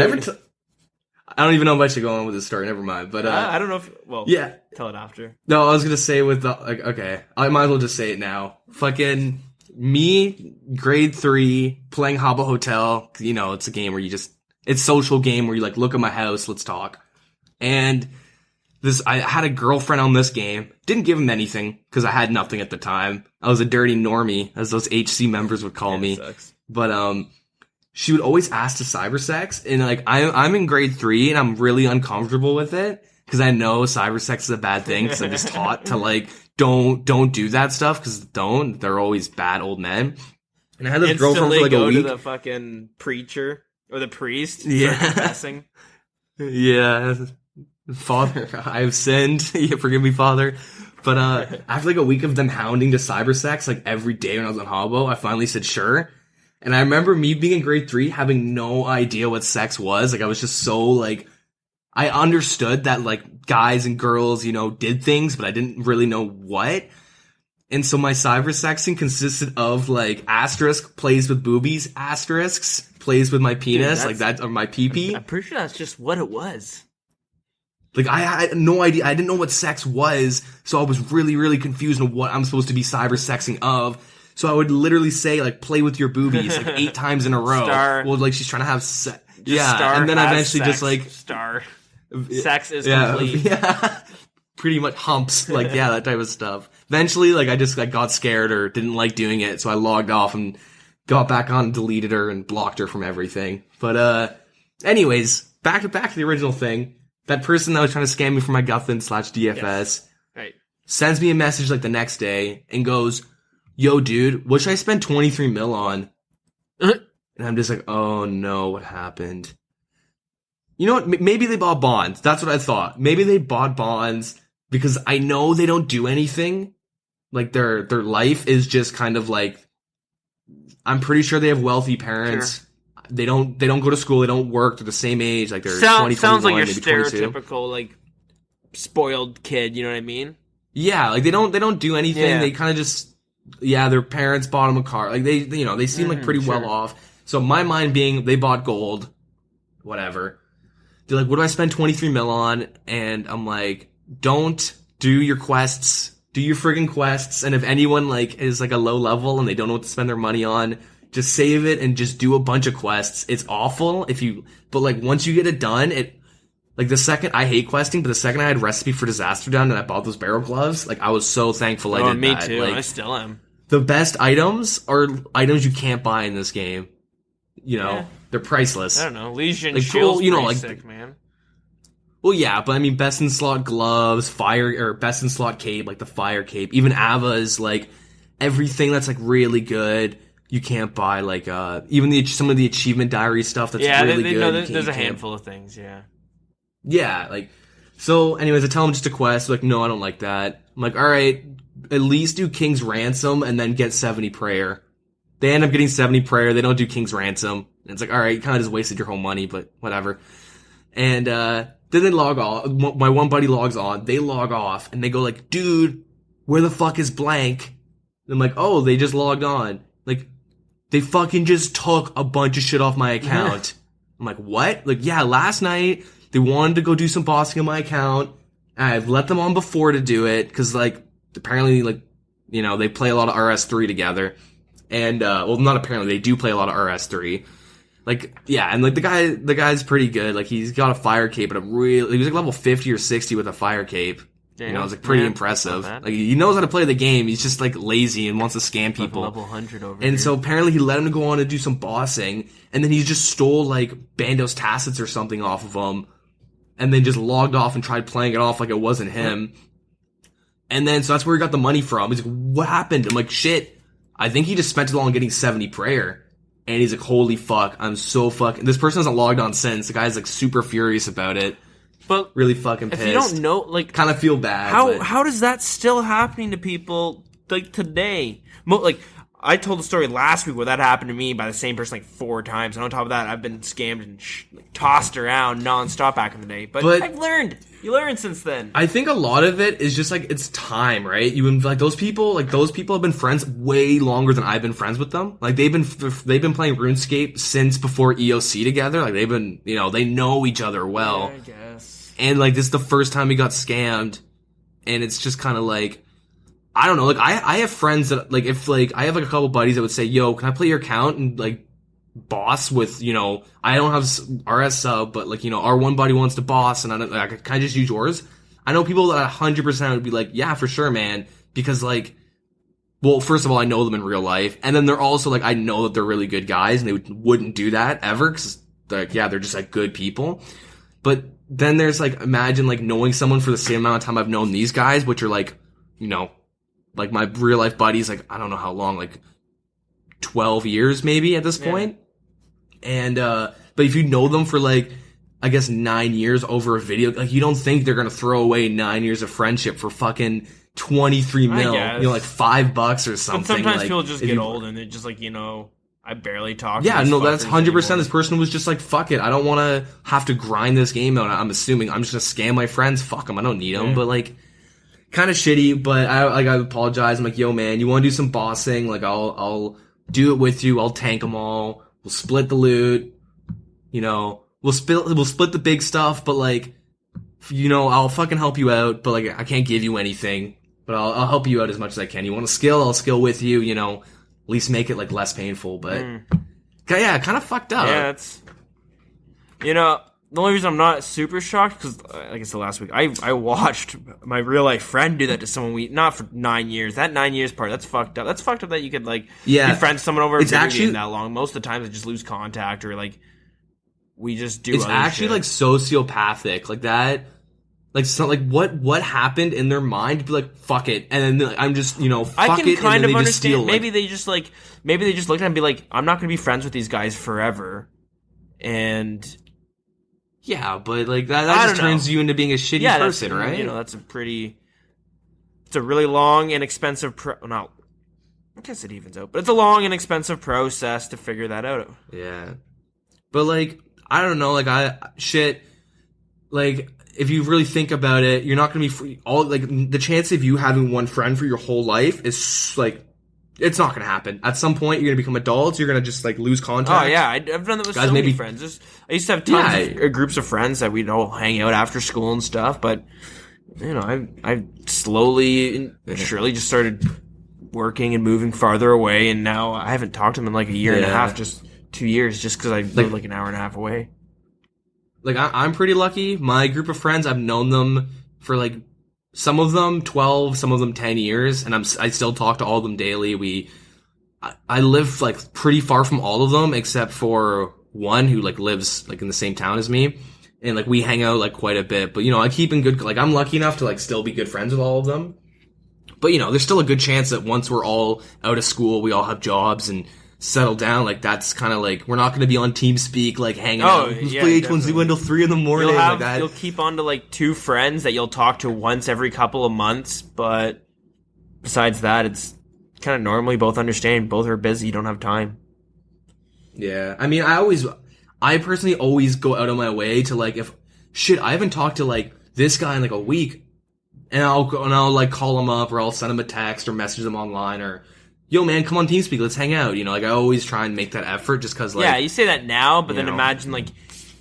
I don't even know if I should go on with this story. Never mind. But I don't know if. Well, yeah. Tell it after. No, I was gonna say with the okay. I might as well just say it now. Fucking. Me, grade 3, playing Habbo Hotel. You know, it's a game where it's a social game where you like, look at my house, let's talk. And I had a girlfriend on this game. Didn't give him anything because I had nothing at the time. I was a dirty normie, as those HC members would call me. Sucks. But she would always ask to cyber sex, and like I'm in grade 3 and I'm really uncomfortable with it because I know cyber sex is a bad thing because I'm just taught to like. Don't do that stuff because they're always bad old men. And I had this girlfriend for like a week. Go to the fucking preacher or the priest. Yeah, confessing. Yeah, Father, I have sinned. Forgive me, Father. But after like a week of them hounding to cyber sex like every day when I was on Habbo, I finally said sure. And I remember me being in grade 3 having no idea what sex was. Like I was just so like. I understood that, like, guys and girls, you know, did things, but I didn't really know what. And so my cyber sexing consisted of, like, asterisk plays with boobies, asterisks plays with my penis, like that, or my pee-pee. I'm pretty sure that's just what it was. Like, I had no idea. I didn't know what sex was, so I was really, really confused on what I'm supposed to be cyber sexing of. So I would literally say, like, play with your boobies, like, 8 times in a row. Star. Well, like, she's trying to have sex. Yeah, Star and then eventually sex. just, like... Star. Sex is complete. Yeah. Pretty much humps, like, yeah, that type of stuff. Eventually, like, I just, like, got scared or didn't like doing it, so I logged off and got back on and deleted her and blocked her from everything. But, anyways, back to the original thing. That person that was trying to scam me for my Guthrin/DFS Yes. Right. sends me a message, like, the next day and goes, yo, dude, what should I spend 23 mil on? And I'm just like, oh, no, what happened? You know what? Maybe they bought bonds. That's what I thought. Maybe they bought bonds because I know they don't do anything. Like their life is just kind of like. I'm pretty sure they have wealthy parents. Sure. They don't go to school. They don't work. They're the same age. Like they're 20, sounds like your maybe 22. stereotypical like spoiled kid. You know what I mean? Yeah, like they don't do anything. Yeah. They kind of just their parents bought them a car. Like they seem like pretty well off. So my mind being they bought gold, whatever. They're like, what do I spend 23 mil on? And I'm like, don't do your quests. Do your friggin' quests. And if anyone like is like a low level and they don't know what to spend their money on, just save it and just do a bunch of quests. It's awful but like once you get it done, like the second I hate questing, but the second I had Recipe for Disaster done and I bought those barrel gloves, like I was so thankful I did me that. Me too. Like, I still am. The best items are items you can't buy in this game. You know, they're priceless. I don't know. Legion like, Shield's you know, like sick, man. Well, yeah, but I mean, best in slot gloves, best in slot cape, like the fire cape. Even Ava is like everything that's like really good. You can't buy like even some of the achievement diary stuff that's really good. No, there's a handful of things, yeah. Yeah, like so. Anyways, I tell them just a quest. They're like, no, I don't like that. I'm like, all right, at least do King's Ransom and then get 70 prayer. They end up getting 70 prayer. They don't do King's Ransom. And it's like, all right, you kind of just wasted your whole money, but whatever. And then they log off. My one buddy logs on. They log off, and they go like, dude, where the fuck is blank? And I'm like, oh, they just logged on. Like, they fucking just took a bunch of shit off my account. I'm like, what? Like, yeah, last night, they wanted to go do some bossing on my account. I've let them on before to do it, because, like, apparently, like, you know, they play a lot of RS3 together. And, well, not apparently, they do play a lot of RS3. Like, yeah, and, like, the guy's pretty good. Like, he's got a fire cape, but he was, like, level 50 or 60 with a fire cape. Damn, you know, it's, like, pretty impressive. Like, he knows how to play the game. He's just, like, lazy and wants to scam people. Level 100 over And here. so, apparently, he let him go on to do some bossing, and then he just stole, like, Bandos Tacits or something off of him, and then just logged off and tried playing it off like it wasn't him. And then, so that's where he got the money from. He's like, what happened? I'm like, shit, I think he just spent it all on getting 70 prayer. And he's like, holy fuck, I'm so fucking... This person hasn't logged on since. The guy's, like, super furious about it. But really fucking pissed. If you don't know, like... Kind of feel bad. How does that still happening to people, like, today? Like, I told the story last week where that happened to me by the same person, like, 4 times. And on top of that, I've been scammed and tossed around nonstop back in the day. But I've learned. You learn since then. I think a lot of it is just, like, it's time, right? Those people have been friends way longer than I've been friends with them. Like, they've been playing RuneScape since before EOC together. Like, they've been, you know, they know each other well. Yeah, I guess. And, like, this is the first time we got scammed. And it's just kind of like, I don't know. Like, I have friends that, like, if, like, I have, like, a couple buddies that would say, yo, can I play your account and, like, boss with, you know, I don't have RS sub, but, like, you know, our one buddy wants to boss, and I don't, like, can I just use yours? I know people that 100% would be like, yeah, for sure, man, because, like, well, first of all, I know them in real life, and then they're also, like, I know that they're really good guys, and they wouldn't do that ever, because, like, yeah, they're just, like, good people. But then there's, like, imagine, like, knowing someone for the same amount of time I've known these guys, which are, like, you know, like, my real life buddies, like, I don't know how long, like, 12 years maybe at this point. And, but if you know them for, like, I guess 9 years over a video, like, you don't think they're gonna throw away 9 years of friendship for fucking 23 mil, you know, like $5 or something. But sometimes like, people just get old and they're just like, you know, I barely talk. Yeah, to no, that's 100%. Anymore. This person was just like, fuck it, I don't want to have to grind this game out. I'm assuming I'm just gonna scam my friends. Fuck them, I don't need them. But, like, kind of shitty. But I apologize. I'm like, yo, man, you want to do some bossing? Like, I'll do it with you. I'll tank them all. We'll split the loot. You know, we'll split the big stuff. But, like, you know, I'll fucking help you out. But, like, I can't give you anything. But I'll help you out as much as I can. You want to skill? I'll skill with you. You know, at least make it, like, less painful. But yeah, kind of fucked up. Yeah, it's, you know, the only reason I'm not super shocked, because, like I said last week, I watched my real life friend do that to someone not for 9 years. That 9 years part, that's fucked up. That's fucked up that you could, like, be friends with someone over a video game that long. Most of the time, they just lose contact, or, like, we just do. It's actually shit. Like sociopathic, like that. Like, so, like, what happened in their mind to be like, fuck it, and then, like, I'm just, you know, fuck I can it, kind and then of they understand. just steal, maybe they just looked at it and be like, I'm not going to be friends with these guys forever, and. Yeah, but, like, that just turns you into being a shitty person, right? You know, it's a really long and expensive I guess it evens out, but it's a long and expensive process to figure that out. Yeah. But, like, I don't know, like, like, if you really think about it, you're not gonna be free, the chance of you having one friend for your whole life is, like, it's not gonna happen. At some point, you're gonna become adults. You're gonna just, like, lose contact. Oh yeah, I've done that with so many friends. I used to have tons of groups of friends that we'd all hang out after school and stuff. But, you know, I slowly and surely just started working and moving farther away, and now I haven't talked to them in like a year and a half, just 2 years, just because I live like an hour and a half away. Like, I'm pretty lucky. My group of friends, I've known them for, like, some of them 12, some of them 10 years, and I still talk to all of them daily. I live, like, pretty far from all of them, except for one who, like, lives, like, in the same town as me, and, like, we hang out, like, quite a bit. But, you know, I keep in good, like, I'm lucky enough to, like, still be good friends with all of them. But, you know, there's still a good chance that once we're all out of school, we all have jobs and settle down, like, that's kind of like, we're not going to be on TeamSpeak, like, hanging out. Let's play H1Z1 until 3 in the morning. Like that. You'll keep on to, like, 2 friends that you'll talk to once every couple of months, but besides that, it's kind of normally both understand, both are busy, you don't have time. Yeah. I mean, I personally always go out of my way to like, if shit, I haven't talked to like this guy in like a week, and I'll like call him up, or I'll send him a text or message him online, or yo man, come on TeamSpeak, let's hang out. You know, like I always try and make that effort just because like, yeah, you say that now, but then know. imagine like,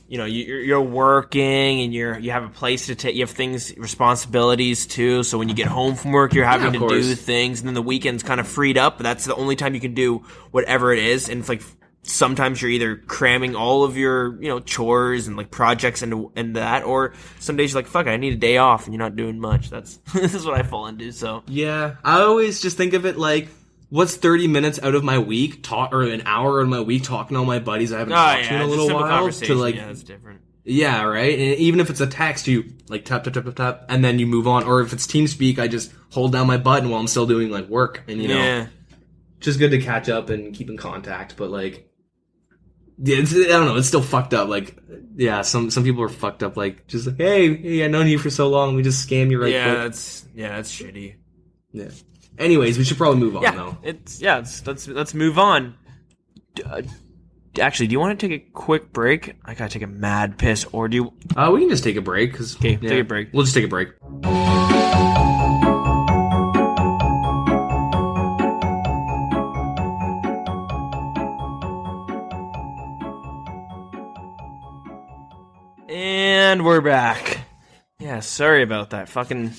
you know, you're working and you have a place to take, you have things, responsibilities too. So when you get home from work, you're having to do things, and then the weekend's kind of freed up. But that's the only time you can do whatever it is. And it's like sometimes you're either cramming all of your, you know, chores and like projects into that, or some days you're like, fuck it, I need a day off, and you're not doing much. This is what I fall into. So yeah, I always just think of it like, what's 30 minutes out of my week, or an hour of my week talking to all my buddies I haven't talked to in a little while, to like, yeah, that's different. Yeah, right? And even if it's a text, you like tap, tap, tap, tap, tap, and then you move on. Or if it's TeamSpeak, I just hold down my button while I'm still doing like work, and you know, just good to catch up and keep in contact. But like, yeah, I don't know, it's still fucked up. Like, yeah, some people are fucked up. Like, just like, hey, I've known you for so long, we just scam you quick. That's shitty. Yeah. Anyways, we should probably move on though. Let's move on. Actually, do you want to take a quick break? I gotta take a mad piss, or do you? We can just take a break. Take a break. We'll just take a break. And we're back. Yeah, sorry about that. Fucking,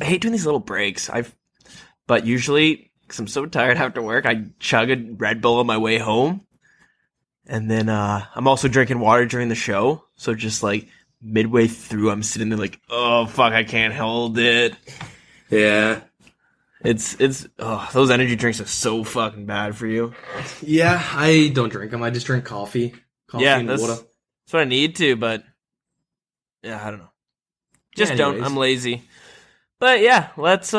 I hate doing these little breaks. But usually, because I'm so tired after work, I chug a Red Bull on my way home. And then I'm also drinking water during the show. So just like midway through, I'm sitting there like, oh, fuck, I can't hold it. Yeah. Those energy drinks are so fucking bad for you. Yeah, I don't drink them. I just drink coffee. And water. That's what I need to, but yeah, I don't know. Just don't. I'm lazy. But yeah, let's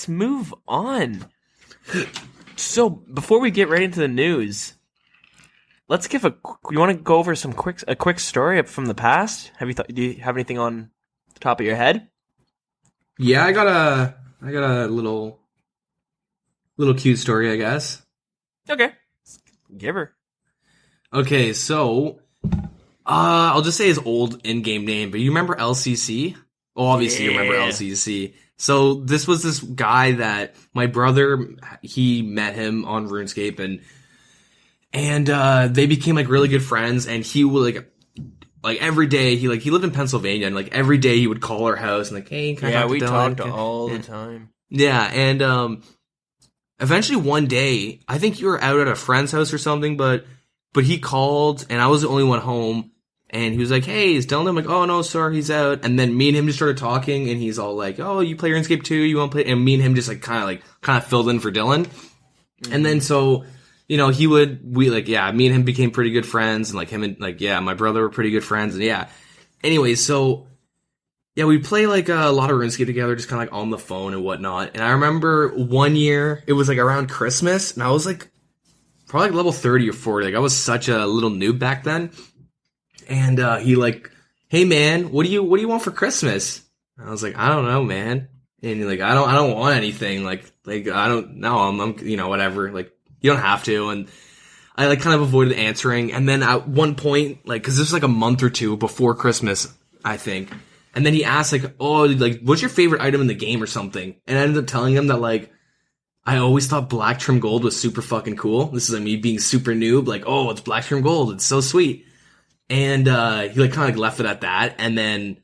move on. So before we get right into the news, let's give you want to go over a quick story up from the past? Do you have anything on the top of your head? Yeah, I got a little cute story, I guess. Okay. Give her. Okay, so I'll just say his old in-game name, but you remember LCC? Oh, obviously you remember LCC. So this was this guy that my brother, he met him on RuneScape, and they became like really good friends, and he would like every day he lived in Pennsylvania, and like every day he would call our house and like, hey, can I talk to Dylan? We talked all the time. Yeah, and eventually one day, I think you were out at a friend's house or something, but he called, and I was the only one home, and he was like, hey, is Dylan? I'm like, oh, no, sir, he's out. And then me and him just started talking, and he's all like, oh, you play RuneScape too? You want to play? And me and him just kind of filled in for Dylan. Mm-hmm. And then so, you know, me and him became pretty good friends, and like him and my brother were pretty good friends, and yeah. Anyways, so yeah, we play like a lot of RuneScape together, just kind of like on the phone and whatnot. And I remember one year, it was like around Christmas, and I was like probably like level 30 or 40. Like I was such a little noob back then. And he like, hey man, what do you want for Christmas? And I was like, I don't know, man. And he like, I don't want anything. Like I don't know. I'm you know, whatever. Like you don't have to. And I like kind of avoided answering. And then at one point, like, cause this was like a month or two before Christmas, I think. And then he asked like, oh, like, what's your favorite item in the game or something? And I ended up telling him that like, I always thought black trim gold was super fucking cool. This is like me being super noob. Like, oh, it's black trim gold. It's so sweet. And he like kind of left it at that. And then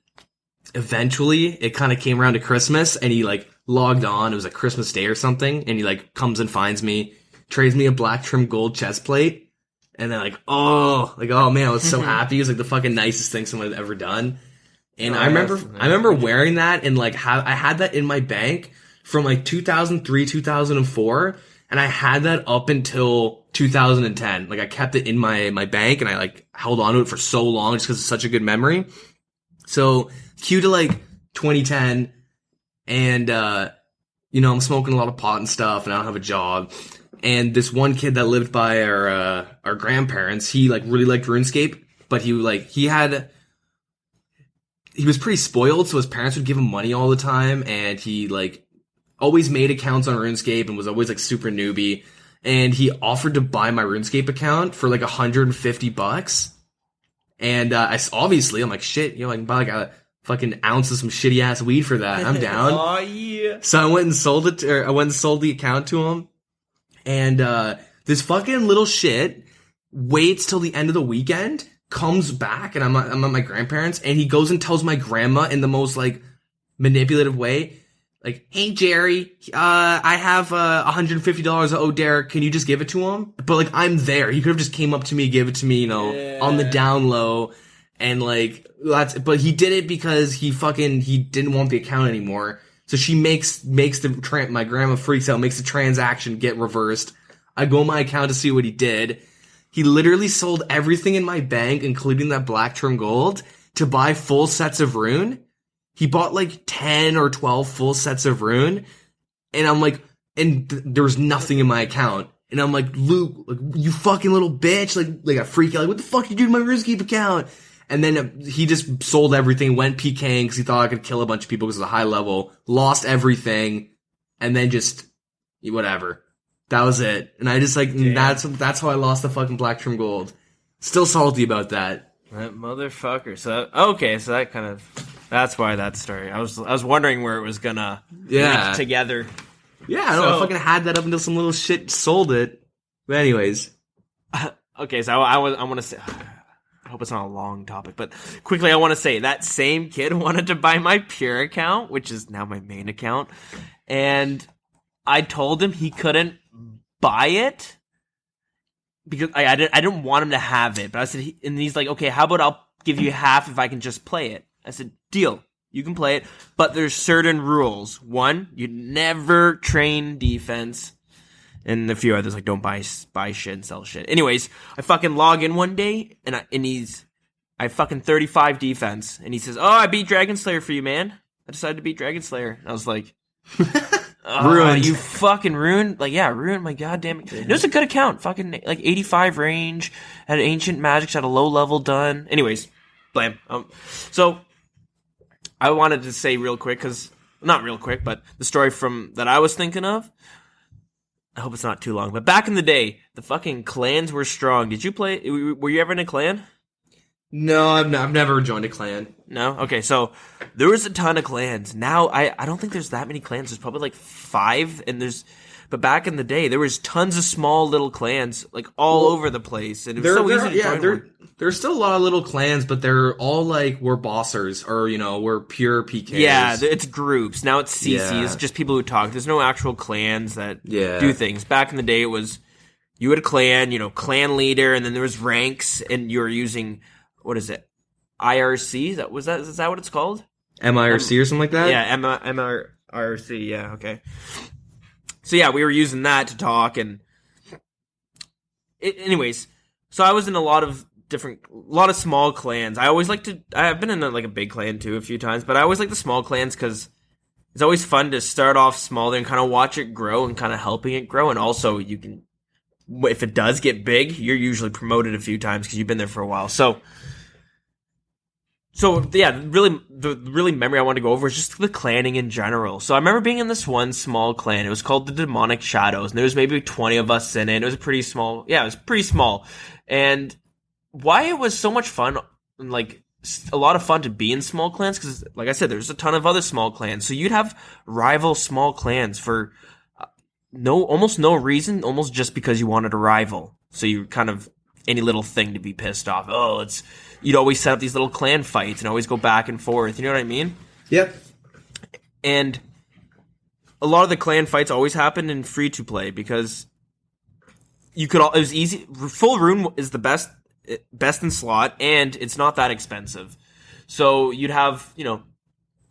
eventually it kind of came around to Christmas, and he like logged on. It was like Christmas Day or something. And he like comes and finds me, trades me a black trim gold chest plate. And then oh man, I was so happy. It was like the fucking nicest thing someone had ever done. And I remember wearing that, and like I had that in my bank from like 2003, 2004. And I had that up until 2010. Like I kept it in my bank, and I like held on to it for so long just because it's such a good memory. So cue to like 2010, and you know, I'm smoking a lot of pot and stuff, and I don't have a job. And this one kid that lived by our grandparents, he like really liked RuneScape, but he was pretty spoiled, so his parents would give him money all the time, and he like always made accounts on RuneScape and was always like super newbie. and he offered to buy my RuneScape account for like $150. And obviously I'm like, shit, I can buy like a fucking ounce of some shitty ass weed for that. I'm down. Oh yeah. So I went and sold the account to him, and this fucking little shit waits till the end of the weekend, comes back, and I'm at my grandparents', and he goes and tells my grandma in the most like manipulative way, like, "Hey Jerry, I have $150 I owe Derek. Can you just give it to him?" But like, I'm there. He could have just came up to me, give it to me, on the down low, and like but he did it because he didn't want the account anymore. So she makes my grandma freaks out, makes the transaction get reversed. I go on my account to see what he did. He literally sold everything in my bank, including that black term gold, to buy full sets of rune. He bought like 10 or 12 full sets of rune. And I'm like, there was nothing in my account. And I'm like, Luke, like, you fucking little bitch. Like I freak out. Like, what the fuck you do to my RuneScape account? And then he just sold everything, went PKing because he thought I could kill a bunch of people because of the high level, lost everything, and then just, whatever. That was it. And I just like, that's how I lost the fucking black trim gold. Still salty about that. That motherfucker. So, that's why that story. I was wondering where it was gonna link together. Yeah, I don't know. I fucking had that up until some little shit sold it. But anyways. Okay, so I want to say, I hope it's not a long topic, but quickly I want to say that same kid wanted to buy my Pure account, which is now my main account, and I told him he couldn't buy it because I didn't want him to have it, but I said, and he's like, okay, how about I'll give you half if I can just play it. I said, deal, you can play it, but there's certain rules. One, you never train defense. And a few others, like, don't buy shit and sell shit. Anyways, I fucking log in one day, and I fucking 35 defense. And he says, oh, I beat Dragon Slayer for you, man. I decided to beat Dragon Slayer. And I was like, ruined. You fucking ruined, ruined my goddamn. It was a good account. Fucking, like, 85 range, had ancient magics, had a low level done. Anyways, blam. So, I wanted to say real quick, not real quick, but the story that I was thinking of. I hope it's not too long, but back in the day, the fucking clans were strong. Did you play? Were you ever in a clan? No, I've never joined a clan. No? Okay, so there was a ton of clans. Now, I don't think there's that many clans. There's probably like 5, but back in the day, there was tons of small little clans, like all over the place, and it was so easy to join one. There's still a lot of little clans, but they're all like, we're bossers, or, we're pure PKs. Yeah, it's groups. Now it's CC. It's just people who talk. There's no actual clans that do things. Back in the day, it was, you had a clan, clan leader, and then there was ranks, and you were using, what is it? IRC? Is that what it's called? MIRC or something like that? Yeah, MIRC, yeah, okay. So yeah, we were using that to talk, and anyways, so I was in a lot of small clans. I've been in a big clan too a few times, but I always like the small clans because it's always fun to start off small and kind of watch it grow and kind of helping it grow, and also you can, if it does get big, you're usually promoted a few times because you've been there for a while. So yeah, the memory I want to go over is just the clanning in general. So I remember being in this one small clan. It was called the Demonic Shadows, and there was maybe 20 of us in it. It was pretty small. Yeah, it was pretty small. And why it was so much fun, and like a lot of fun to be in small clans, because like I said, there's a ton of other small clans. So you'd have rival small clans for almost no reason, almost just because you wanted a rival. So you kind of any little thing to be pissed off. You'd always set up these little clan fights and always go back and forth. You know what I mean? Yep. And a lot of the clan fights always happened in free to play because it was easy. Full rune is the best in slot, and it's not that expensive. So you'd have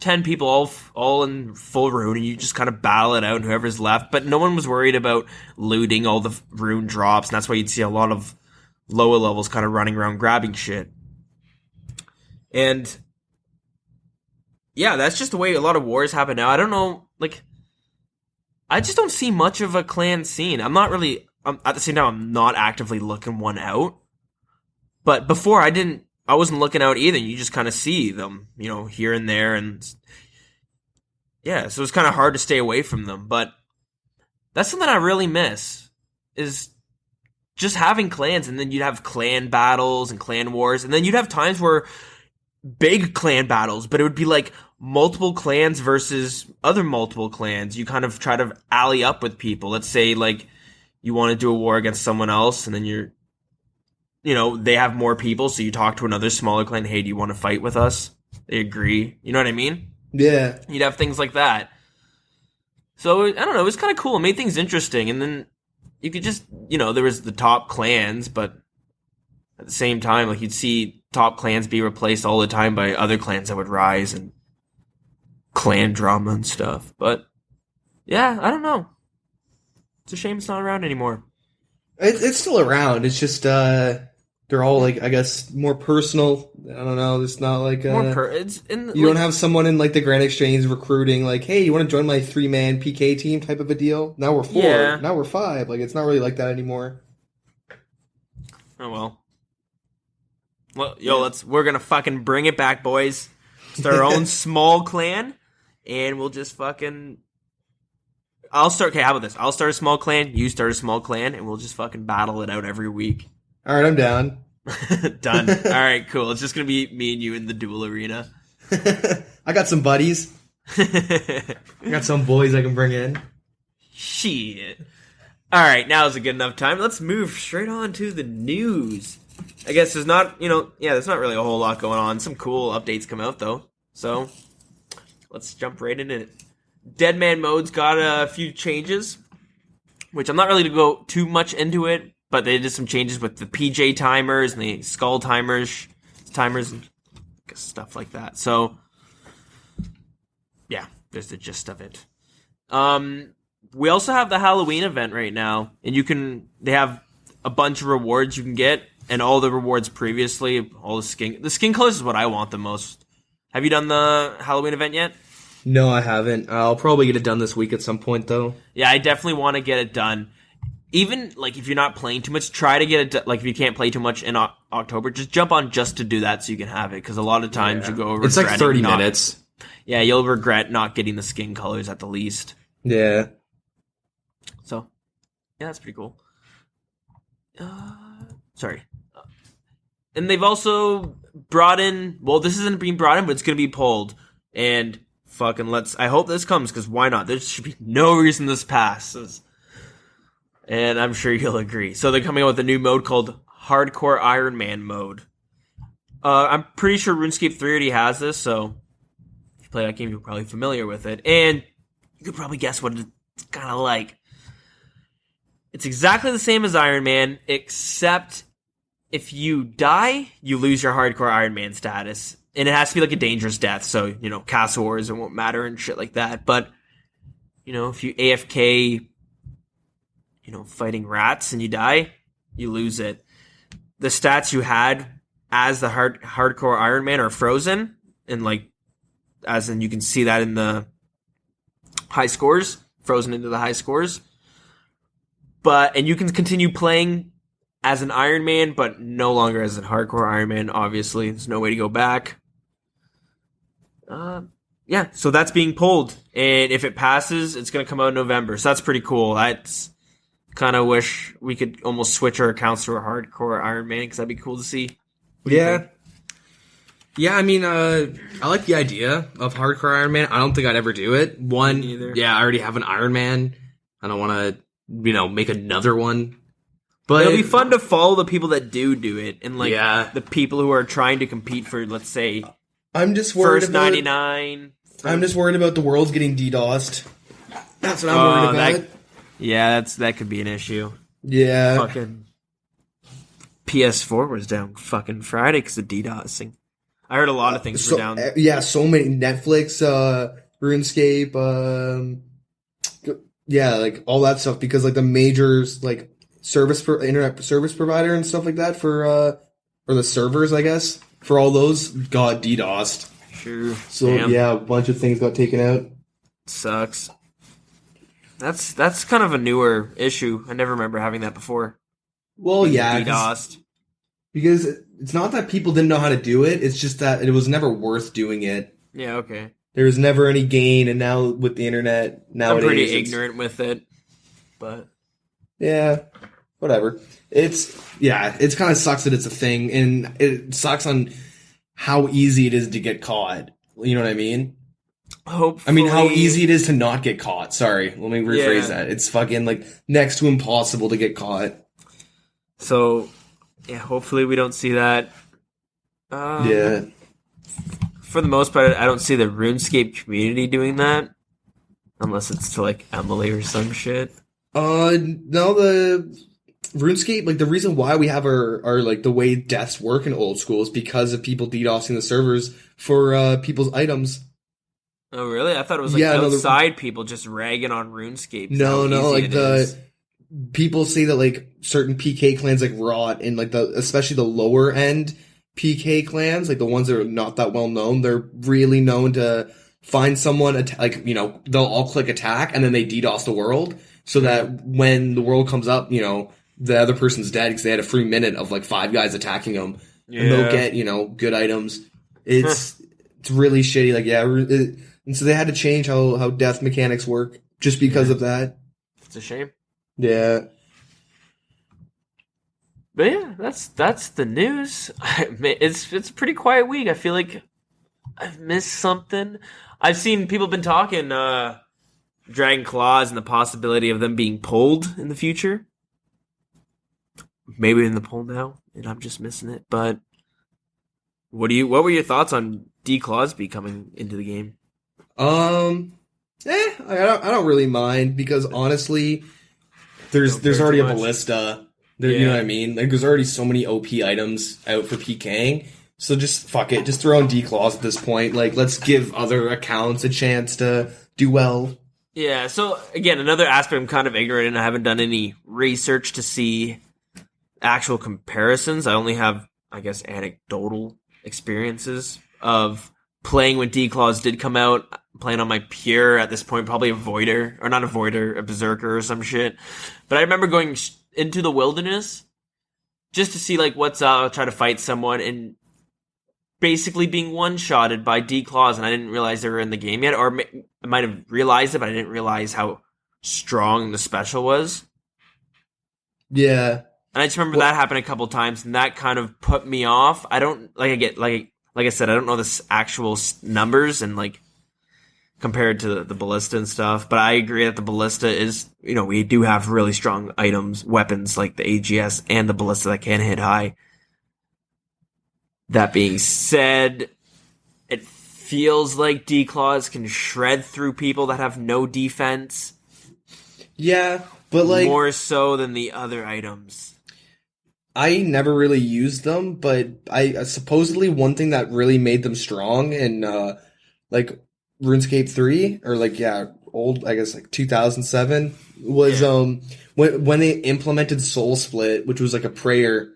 10 people all in full rune, and you just kind of battle it out, and whoever's left. But no one was worried about looting all the rune drops, and that's why you'd see a lot of lower levels kind of running around grabbing shit. And yeah, that's just the way a lot of wars happen now. I don't know, I just don't see much of a clan scene. At the same time, I'm not actively looking one out. But before, I wasn't looking out either. You just kind of see them, here and there. And yeah, so it's kind of hard to stay away from them. But that's something I really miss. is just having clans, and then you'd have clan battles and clan wars, and then you'd have times where big clan battles, but it would be like multiple clans versus other multiple clans. You kind of try to ally up with people. Let's say like you want to do a war against someone else, and then they have more people, so you talk to another smaller clan, hey, do you want to fight with us? They agree. You know what I mean? Yeah. You'd have things like that. So, I don't know, it was kind of cool. It made things interesting, and then you could just, there was the top clans, but at the same time, like, you'd see top clans be replaced all the time by other clans that would rise, and clan drama and stuff. But, yeah, I don't know. It's a shame it's not around anymore. It's still around. It's just, they're all, like, I guess, more personal. I don't know. It's not like... you don't have someone in, like, the Grand Exchange recruiting, like, hey, you want to join my 3-man PK team type of a deal? Now we're 4. Yeah. Now we're 5. Like, it's not really like that anymore. Oh, well. Well, we're going to fucking bring it back, boys. Start our own small clan, and we'll just fucking... how about this? I'll start a small clan, you start a small clan, and we'll just fucking battle it out every week. All right, I'm down. Done. All right, cool. It's just going to be me and you in the duel arena. I got some buddies. I got some boys I can bring in. Shit. All right, now is a good enough time. Let's move straight on to the news. I guess there's not, there's not really a whole lot going on. Some cool updates come out, though. So, let's jump right into it. Dead Man Mode's got a few changes, which I'm not really going to go too much into it, but they did some changes with the PJ timers and the skull timers and stuff like that. So, yeah, there's the gist of it. We also have the Halloween event right now, and they have a bunch of rewards you can get, and all the rewards previously, all the skin colors is what I want the most. Have you done the Halloween event yet? No, I haven't. I'll probably get it done this week at some point, though. Yeah, I definitely want to get it done. Even, like, if you're not playing too much, try to get it done. Like, if you can't play too much in October, just jump on just to do that so you can have it. Because a lot of times you go over. It's like 30 minutes. Yeah, you'll regret not getting the skin colors at the least. Yeah. So, yeah, that's pretty cool. Sorry. And they've also brought in... Well, this isn't being brought in, but it's going to be pulled. And fucking I hope this comes, because why not? There should be no reason this passes. And I'm sure you'll agree. So they're coming out with a new mode called Hardcore Iron Man mode. I'm pretty sure RuneScape 3 already has this, so if you play that game, you're probably familiar with it. And you could probably guess what it's kind of like. It's exactly the same as Iron Man, except if you die, you lose your Hardcore Iron Man status. And it has to be like a dangerous death, so, Castle Wars, it won't matter and shit like that. But, if you AFK... fighting rats and you die, you lose it. The stats you had as the hardcore Iron Man are frozen, and as in you can see that in the high scores, frozen into the high scores. And you can continue playing as an Iron Man, but no longer as a hardcore Iron Man, obviously. There's no way to go back. Yeah, so that's being pulled. And if it passes, it's going to come out in November. So that's pretty cool. That's... kind of wish we could almost switch our accounts to a hardcore Iron Man, because that'd be cool to see. Yeah. Yeah, I mean, I like the idea of hardcore Iron Man. I don't think I'd ever do it. Yeah, I already have an Iron Man. I don't want to, make another one. But it'll be fun to follow the people that do it, and the people who are trying to compete for, let's say, I'm just worried first 99. I'm just worried about the world's getting DDoSed. That's what I'm worried about. Yeah, that could be an issue. Yeah. Fucking PS4 was down fucking Friday because of DDoSing. I heard a lot of things were down. Yeah, so many. Netflix, RuneScape, all that stuff, because the majors, internet service provider and stuff like that or the servers, I guess, for all those got DDoSed. Sure. So yeah, a bunch of things got taken out. Sucks. That's kind of a newer issue. I never remember having that before. Well, yeah. DDoSed. Because it's not that people didn't know how to do it, it's just that it was never worth doing it. Yeah, okay. There was never any gain, and now with the internet, nowadays... I'm pretty ignorant with it, but... Yeah. whatever. It's kind of sucks that it's a thing, and it sucks on how easy it is to get caught. You know what I mean? Hopefully, I mean, how easy it is to not get caught. Sorry, let me rephrase that. It's fucking like next to impossible to get caught. So, yeah, hopefully we don't see that. Yeah. For the most part, I don't see the RuneScape community doing that. Unless it's to, like, Emily or some shit. No, the RuneScape, like, the reason why we have our like, the way deaths work in Old School is because of people DDoSing the servers for, people's items. Oh, really? I thought it was, like, outside people just ragging on RuneScape. No, like, people say that, like, certain PK clans, like, rot, and, like, especially the lower end PK clans, like, the ones that are not that well known, they're really known to find someone, like, you know, they'll all click attack, and then they DDoS the world, so that when the world comes up, you know, the other person's dead because they had a free minute of, like, 5 guys attacking them, and they'll get, you know, good items. It's really shitty, like, and so they had to change how death mechanics work, just because of that. It's a shame. Yeah. But yeah, that's the news. It's a pretty quiet week. I feel like I've missed something. I've seen people been talking Dragon Claws and the possibility of them being pulled in the future. Maybe in the poll now, and I'm just missing it. But what were your thoughts on D Clawsby coming into the game? I don't really mind, because honestly, there's already a ballista. You know what I mean? Like, there's already so many OP items out for PKing. So just fuck it. Just throw in D-Claws at this point. Like, let's give other accounts a chance to do well. Yeah, so, again, another aspect I'm kind of ignorant in. I haven't done any research to see actual comparisons. I only have, I guess, anecdotal experiences of playing when D-Claws did come out, playing on my Pure at this point, probably a Voider, or not a Voider, a Berserker or some shit. But I remember going into the wilderness just to see, like, what's up, try to fight someone, and basically being one-shotted by D-Claws, and I didn't realize they were in the game yet, or I might have realized it, but I didn't realize how strong the special was. Yeah. And I just remember that happened a couple times, and that kind of put me off. I don't, like I said, I don't know the actual numbers, and, like, compared to the ballista and stuff, but I agree that the ballista is, you know, we do have really strong items, weapons like the AGS and the ballista that can hit high. That being said, it feels like D-Claws can shred through people that have no defense. Yeah, but like, more so than the other items. I never really used them, but I supposedly one thing that really made them strong in like RuneScape 3 or like old, I guess, like 2007 was when they implemented Soul Split, which was like a prayer,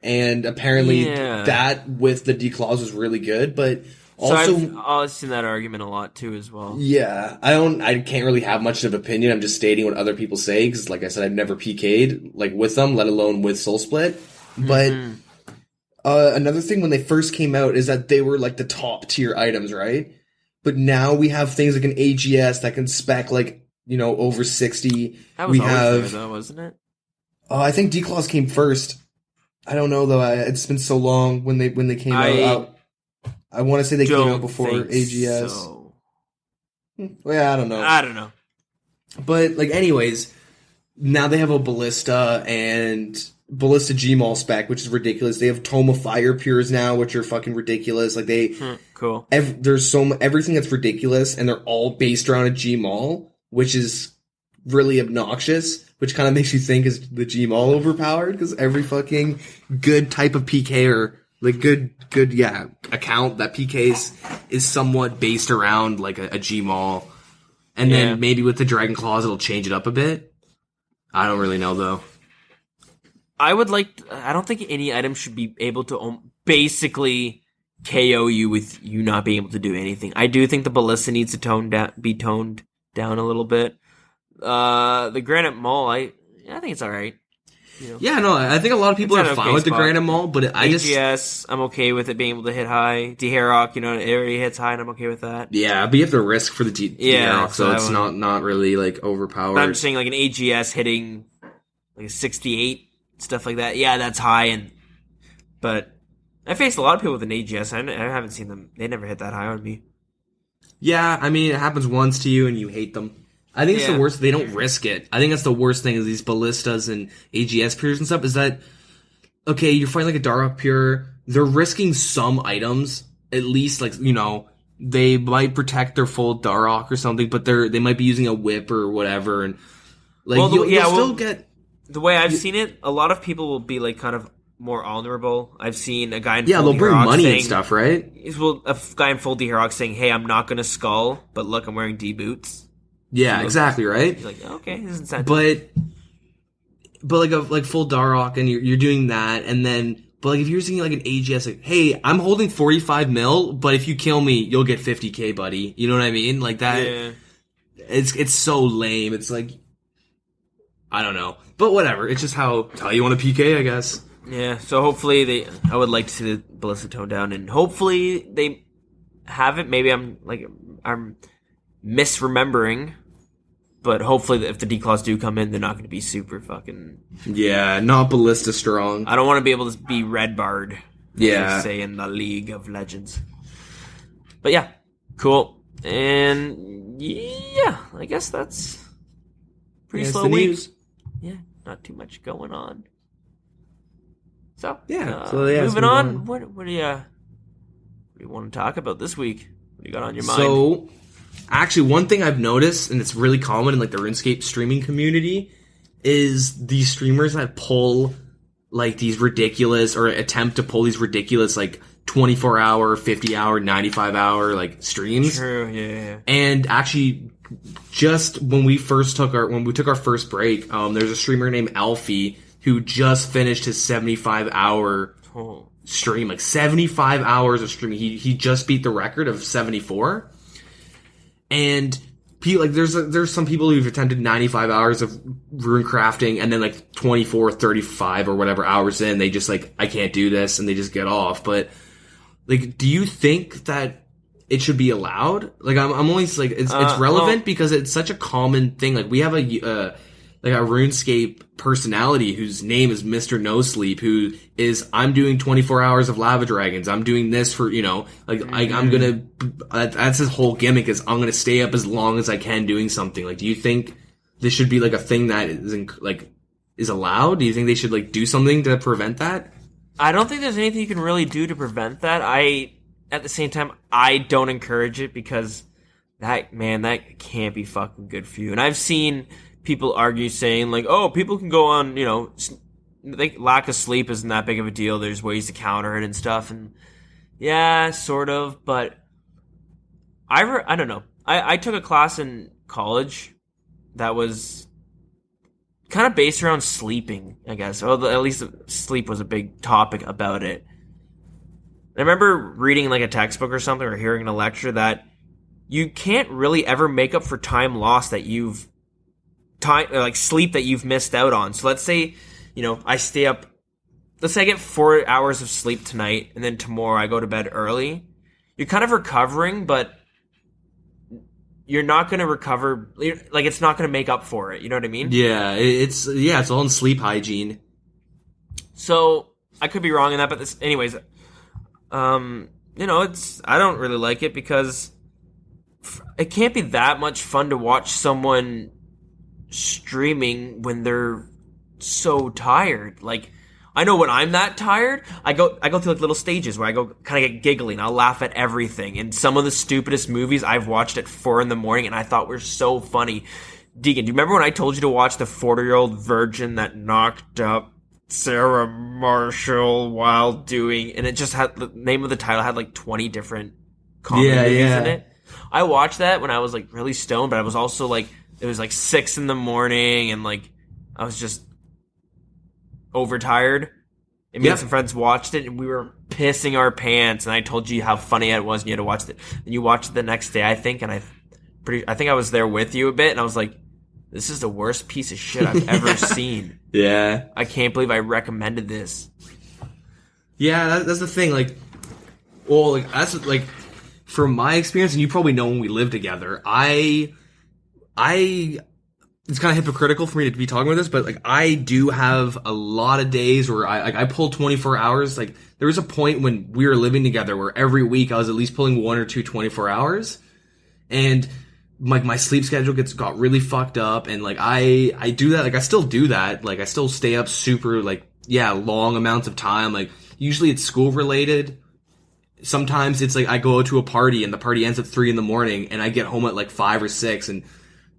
and apparently that with the D-Claws was really good, but also so I've seen that argument a lot too as well. Yeah, I can't really have much of an opinion. I'm just stating what other people say because, like I said, I've never PK'd like with them, let alone with Soul Split. But another thing when they first came out is that they were like the top tier items, right? But now we have things like an AGS that can spec like, you know, over 60. That was always there, though, wasn't it? I think D-Claws came first. I don't know though. It's been so long when they came out. I want to say they came out before AGS. So. Well, yeah, I don't know. But like, anyways, now they have a ballista and ballista Gmaul spec, which is ridiculous. They have Tome of Fire Pures now, which are fucking ridiculous. Like they, cool. There's everything that's ridiculous, and they're all based around a Gmaul, which is really obnoxious. Which kind of makes you think, is the Gmaul overpowered? Because every fucking good type of PK or like good account that PKs is somewhat based around like a Gmaul, and then maybe with the Dragon Claws it'll change it up a bit. I don't really know though. I don't think any item should be able to basically KO you with you not being able to do anything. I do think the ballista needs to be toned down a little bit. The Granite Maul, I think it's all right. You know? Yeah, no, I think a lot of people are fine with the Granite Maul, but AGS, I'm okay with it being able to hit high. D-Harrock, you know, it already hits high, and I'm okay with that. Yeah, but you have to risk for the D-Harrock, so it's not really, like, overpowered. But I'm just saying, like, an AGS hitting like a 68, stuff like that. Yeah, that's high. But I faced a lot of people with an AGS. I haven't seen them. They never hit that high on me. Yeah, I mean, it happens once to you and you hate them. I think it's the worst. They don't risk it. I think that's the worst thing is these ballistas and AGS pures and stuff is that, okay, you're fighting like a Dark Pure. They're risking some items. At least, like, you know, they might protect their full Darok or something, but they might be using a whip or whatever. And, like, you'll still get... The way I've seen it, a lot of people will be, like, kind of more honorable. I've seen a guy in full they'll bring money and stuff, right? A guy in full D-Heroic saying, hey, I'm not going to skull, but look, I'm wearing D-boots. Yeah, exactly, right? You're like, okay, this is incentive. But like full Darok, and you're doing that, and then, but like if you're seeing like an AGS, like, hey, I'm holding 45 mil, but if you kill me, you'll get 50k, buddy. You know what I mean? Like that. Yeah. It's so lame. It's like, I don't know, but whatever. It's just how you want to PK, I guess. Yeah. So hopefully I would like to see the ballista tone down, and hopefully they have it. Maybe I'm misremembering. But hopefully, if the declaws do come in, they're not going to be super fucking... Yeah, not ballista strong. I don't want to be able to be red barred. Yeah. Say in the League of Legends. But yeah, cool. And yeah, I guess that's pretty slow week. News. Yeah, not too much going on. So moving on. What do you want to talk about this week? What do you got on your mind? So, actually, one thing I've noticed, and it's really common in like the RuneScape streaming community, is these streamers that pull like these ridiculous, or attempt to pull these ridiculous like 24-hour, 50-hour, 95-hour like streams. True, yeah. And actually, just when we took our first break, there's a streamer named Alfie who just finished his 75-hour stream, like 75 hours of streaming. He just beat the record of 74. And there's some people who've attempted 95 hours of rune crafting, and then like 24, 35 or whatever hours in, they just like, I can't do this, and they just get off. But like, do you think that it should be allowed? Like, I'm always like, it's relevant because it's such a common thing. Like, we have a RuneScape personality whose name is Mr. No Sleep, who is, I'm doing 24 hours of Lava Dragons. I'm doing this for, I'm gonna, that's his whole gimmick is I'm gonna stay up as long as I can doing something. Like, do you think this should be like a thing that is allowed? Do you think they should like do something to prevent that? I don't think there's anything you can really do to prevent that. At the same time, I don't encourage it because that can't be fucking good for you. And I've seen people argue saying like, oh, people can go on, lack of sleep isn't that big of a deal. There's ways to counter it and stuff. And yeah, sort of. But I don't know. I took a class in college that was kind of based around sleeping, I guess. Well, at least sleep was a big topic about it. I remember reading like a textbook or something or hearing a lecture that you can't really ever make up for time lost that you've sleep that you've missed out on. So let's say, I stay up, let's say I get 4 hours of sleep tonight and then tomorrow I go to bed early. You're kind of recovering, but you're not going to recover, like it's not going to make up for it. You know what I mean? Yeah, it's all in sleep hygiene. So I could be wrong in that, but anyways, I don't really like it because it can't be that much fun to watch someone streaming when they're so tired. Like, I know when I'm that tired, I go through like little stages where I go kind of get giggly and I'll laugh at everything. And some of the stupidest movies I've watched at 4 a.m. and I thought were so funny. Deagin, do you remember when I told you to watch the 40-year-old virgin that knocked up Sarah Marshall while doing, and it just had the name of the title had like 20 different comedy movies in it. I watched that when I was like really stoned, but I was also like, it was like 6 a.m. and like I was just overtired. And me and some friends watched it and we were pissing our pants, and I told you how funny it was and you had to watch it. And you watched it the next day, I think, and I think I was there with you a bit, and I was like, this is the worst piece of shit I've ever seen. Yeah. I can't believe I recommended this. Yeah, that's the thing. Like, well, like, that's like, from my experience, and you probably know when we lived together, I it's kind of hypocritical for me to be talking about this, but like I do have a lot of days where I pull 24 hours. Like there was a point when we were living together where every week I was at least pulling 1 or 2 24 hours, and like my sleep schedule got really fucked up, and like I do that. Like I still do that. Like I still stay up super long amounts of time. Like usually it's school related. Sometimes it's like I go to a party and the party ends at 3 a.m. and I get home at like 5 or 6 and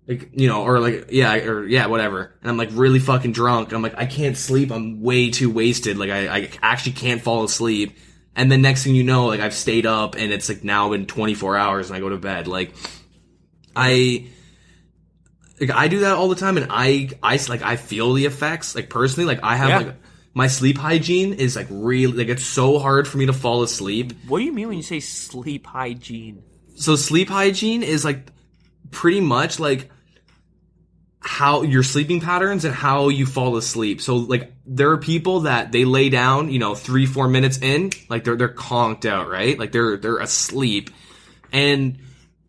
like, whatever. And I'm like really fucking drunk. I'm like, I can't sleep. I'm way too wasted. Like I actually can't fall asleep. And then next thing you know, like I've stayed up and it's like now been 24 hours and I go to bed. Like I do that all the time and I feel the effects. Like personally, like I have like my sleep hygiene is like really, like it's so hard for me to fall asleep. What do you mean when you say sleep hygiene? So sleep hygiene is like pretty much like how your sleeping patterns and how you fall asleep. So like there are people that they lay down, 3-4 minutes in, like they're conked out, right? Like they're asleep. And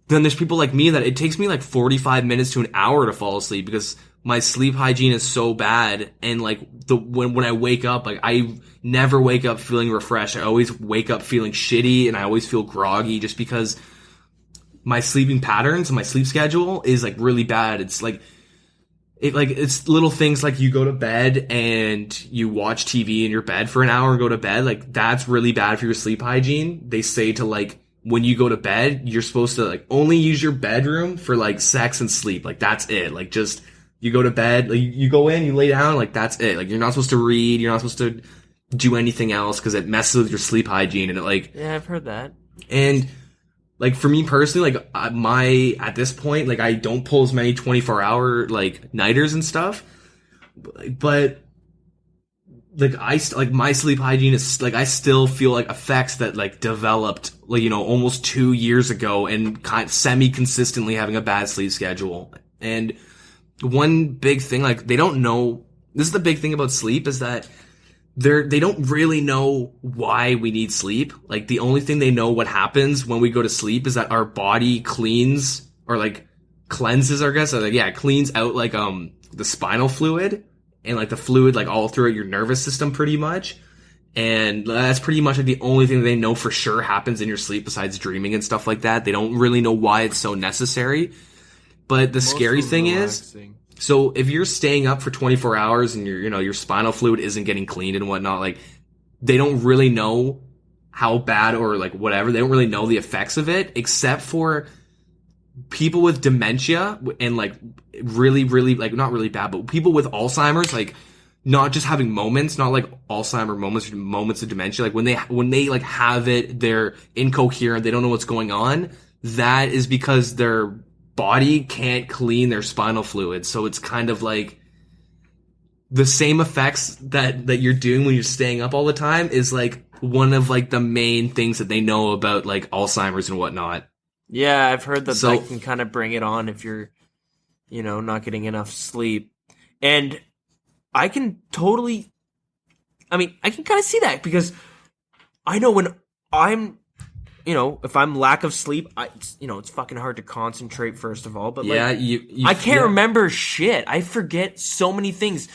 then there's people like me that it takes me like 45 minutes to an hour to fall asleep because my sleep hygiene is so bad. And like when I wake up, like I never wake up feeling refreshed. I always wake up feeling shitty and I always feel groggy just because my sleeping patterns and my sleep schedule is like really bad. It's like, it's little things like you go to bed and you watch TV in your bed for an hour and go to bed. Like that's really bad for your sleep hygiene. They say to like, when you go to bed, you're supposed to like only use your bedroom for like sex and sleep. Like that's it. Like just, you go to bed, like you go in, you lay down, like that's it. Like you're not supposed to read, you're not supposed to do anything else because it messes with your sleep hygiene and it like. Yeah, I've heard that. And like for me personally, like at this point, like I don't pull as many 24-hour like nighters and stuff, but like my sleep hygiene is like I still feel like effects that like developed like almost 2 years ago and kind of semi-consistently having a bad sleep schedule. And one big thing, like they don't know, this is the big thing about sleep is that they don't really know why we need sleep. Like the only thing they know what happens when we go to sleep is that our body cleans or like cleanses, I guess. Like, cleans out like the spinal fluid and like the fluid like all throughout your nervous system pretty much. And that's pretty much like the only thing they know for sure happens in your sleep besides dreaming and stuff like that. They don't really know why it's so necessary. But the scary thing is, so if you're staying up for 24 hours and your spinal fluid isn't getting cleaned and whatnot, like they don't really know how bad or like whatever. They don't really know the effects of it except for people with dementia and like really, really like not really bad, but people with Alzheimer's, like not just having moments, not like Alzheimer moments of dementia. Like when they like have it, they're incoherent. They don't know what's going on. That is because their body can't clean their spinal fluid. So it's kind of like the same effects that you're doing when you're staying up all the time is like one of like the main things that they know about like Alzheimer's and whatnot. Yeah, I've heard that can kind of bring it on if you're, not getting enough sleep. And I can kind of see that because I know when I'm if I'm lack of sleep, it's fucking hard to concentrate first of all. But I can't remember shit. I forget so many things.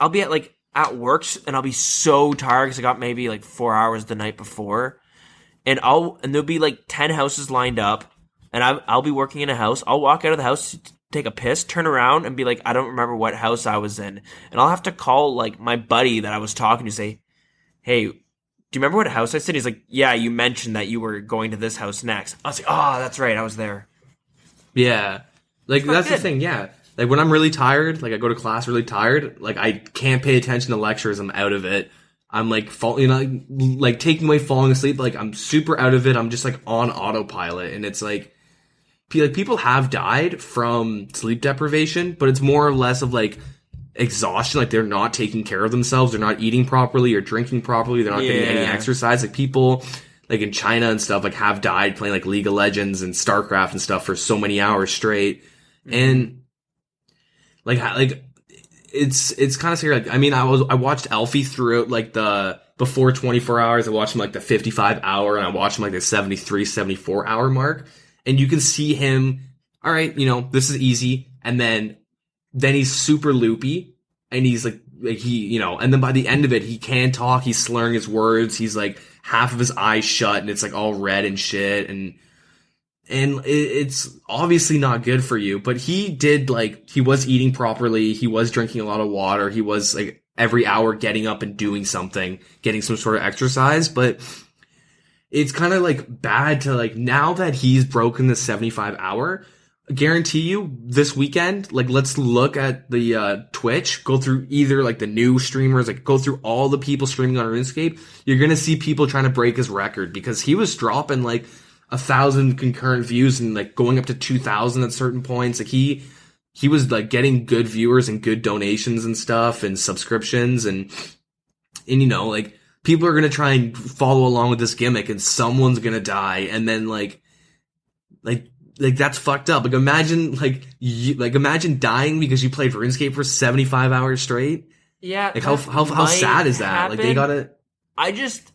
I'll be at work and I'll be so tired because I got maybe like 4 hours the night before, and there'll be like 10 houses lined up, and I'll be working in a house. I'll walk out of the house, take a piss, turn around, and be like, I don't remember what house I was in, and I'll have to call like my buddy that I was talking to, say, hey, do you remember what house I said? He's like, yeah, you mentioned that you were going to this house next. I was like, oh, that's right, I was there. Yeah. Like, that's the thing, yeah. Like, when I'm really tired, like, I go to class really tired, like, I can't pay attention to lectures, I'm out of it. I'm, like, taking away falling asleep, like, I'm super out of it, I'm just, like, on autopilot, and it's, like, people have died from sleep deprivation, but it's more or less of, like, exhaustion, like they're not taking care of themselves, they're not eating properly or drinking properly, they're not getting any exercise. Like people like in China and stuff like have died playing like League of Legends and StarCraft and stuff for so many hours straight. And like it's kind of scary. Like, I mean, I watched Alfie throughout like the before 24 hours. I watched him like the 55 hour and I watched him like the 73, 74 hour mark. And you can see him, all right, this is easy. And then then he's super loopy, and he's like he, you know, and then by the end of it, he can't talk. He's slurring his words. He's like half of his eyes shut, and it's like all red and shit, and it's obviously not good for you. But he did like he was eating properly. He was drinking a lot of water. He was like every hour getting up and doing something, getting some sort of exercise. But it's kind of like bad to like now that he's broken the 75 hour. Guarantee you this weekend, like let's look at the Twitch, go through either like the new streamers, like go through all the people streaming on RuneScape. You're gonna see people trying to break his record because he was dropping like 1,000 concurrent views and like going up to 2,000 at certain points. Like he was like getting good viewers and good donations and stuff and subscriptions and you know like people are gonna try and follow along with this gimmick and someone's gonna die and then like that's fucked up. Like imagine imagine dying because you played RuneScape for 75 hours straight. Yeah. Like how sad is that? Happen. Like they gotta. I think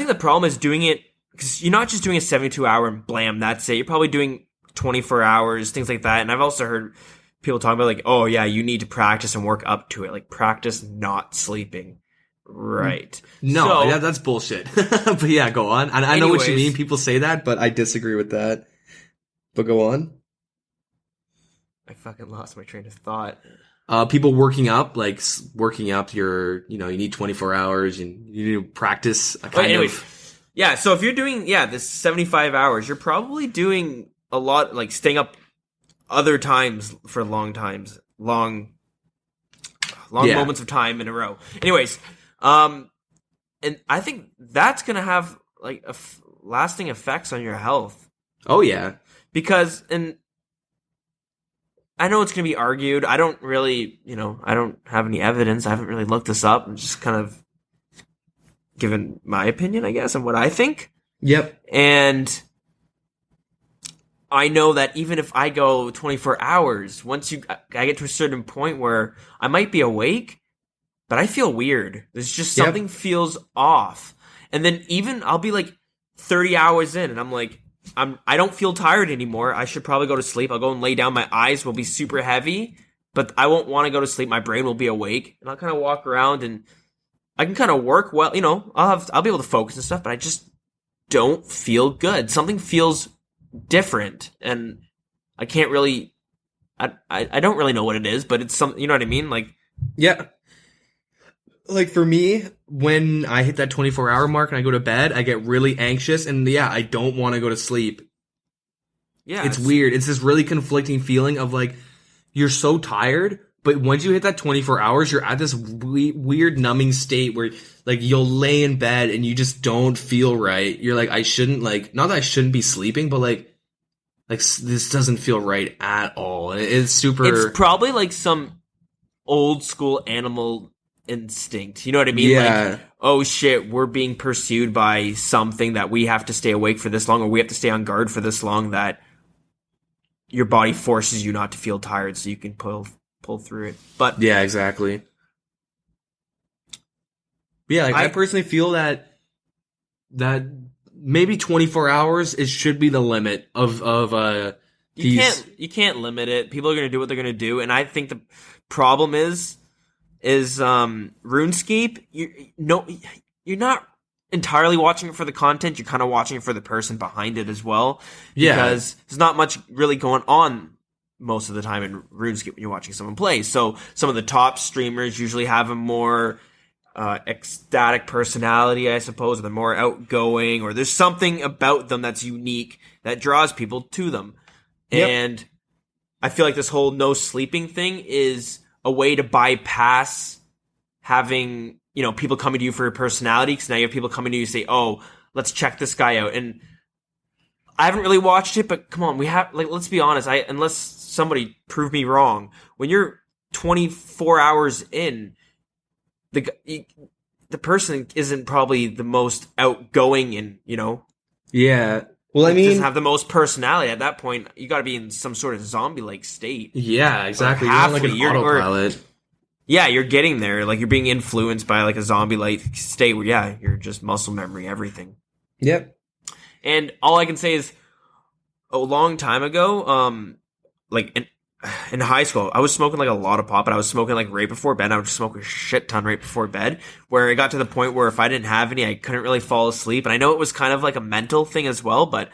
the problem is doing it because you're not just doing a 72 hour and blam, that's it. You're probably doing 24 hours, things like that. And I've also heard people talk about like, oh yeah, you need to practice and work up to it. Like practice not sleeping. Right. No, that's bullshit. But yeah, go on. And I know what you mean. People say that, but I disagree with that. But go on. I fucking lost my train of thought. People working up your, you know, you need 24 hours and you need to practice a kind of. Yeah. So if you're doing, this 75 hours, you're probably doing a lot, like staying up other times for long moments of time in a row. Anyways, and I think that's going to have like lasting effects on your health. Oh yeah. Because, and I know it's going to be argued. I don't really, I don't have any evidence. I haven't really looked this up. I'm just kind of giving my opinion, I guess, on what I think. Yep. And I know that even if I go 24 hours, I get to a certain point where I might be awake, but I feel weird. There's just something feels off. And then even I'll be like 30 hours in and I'm like, I don't feel tired anymore. I should probably go to sleep. I'll go and lay down. My eyes will be super heavy, but I won't want to go to sleep. My brain will be awake and I'll kind of walk around and I can kind of work well, I'll be able to focus and stuff, but I just don't feel good. Something feels different and I can't really, I don't really know what it is, but it's something, you know what I mean? Like, yeah. Like for me, when I hit that 24-hour mark and I go to bed, I get really anxious and I don't want to go to sleep. Yeah. It's weird. It's this really conflicting feeling of like, you're so tired, but once you hit that 24 hours, you're at this weird numbing state where like you'll lay in bed and you just don't feel right. You're like, I shouldn't not that I shouldn't be sleeping, but like this doesn't feel right at all. It's super. It's probably like some old school animal instinct. You know what I mean? Yeah. Like, oh shit, we're being pursued by something that we have to stay awake for this long, or we have to stay on guard for this long, that your body forces you not to feel tired so you can pull through it. But yeah, exactly. Yeah, like I personally feel that maybe 24 hours should be the limit of you can't limit it. People are going to do what they're going to do, and I think the problem is RuneScape. You're not entirely watching it for the content. You're kind of watching it for the person behind it as well. Yeah, because there's not much really going on most of the time in RuneScape when you're watching someone play. So some of the top streamers usually have a more ecstatic personality, I suppose, or they're more outgoing, or there's something about them that's unique that draws people to them. Yep. And I feel like this whole no sleeping thing is a way to bypass having, people coming to you for your personality, because now you have people coming to you and say, oh, let's check this guy out. And I haven't really watched it, but come on, let's be honest, unless somebody prove me wrong, when you're 24 hours in, the person isn't probably the most outgoing and, yeah. Well, I mean, doesn't have the most personality. At that point, you got to be in some sort of zombie-like state. Yeah, exactly. You're like an autopilot. Yeah, you're getting there. Like, you're being influenced by like a zombie-like state where, you're just muscle memory, everything. Yep. And all I can say is, a long time ago, in high school, I was smoking like a lot of pot, but I was smoking like right before bed. I would just smoke a shit ton right before bed, where it got to the point where if I didn't have any, I couldn't really fall asleep. And I know it was kind of like a mental thing as well, but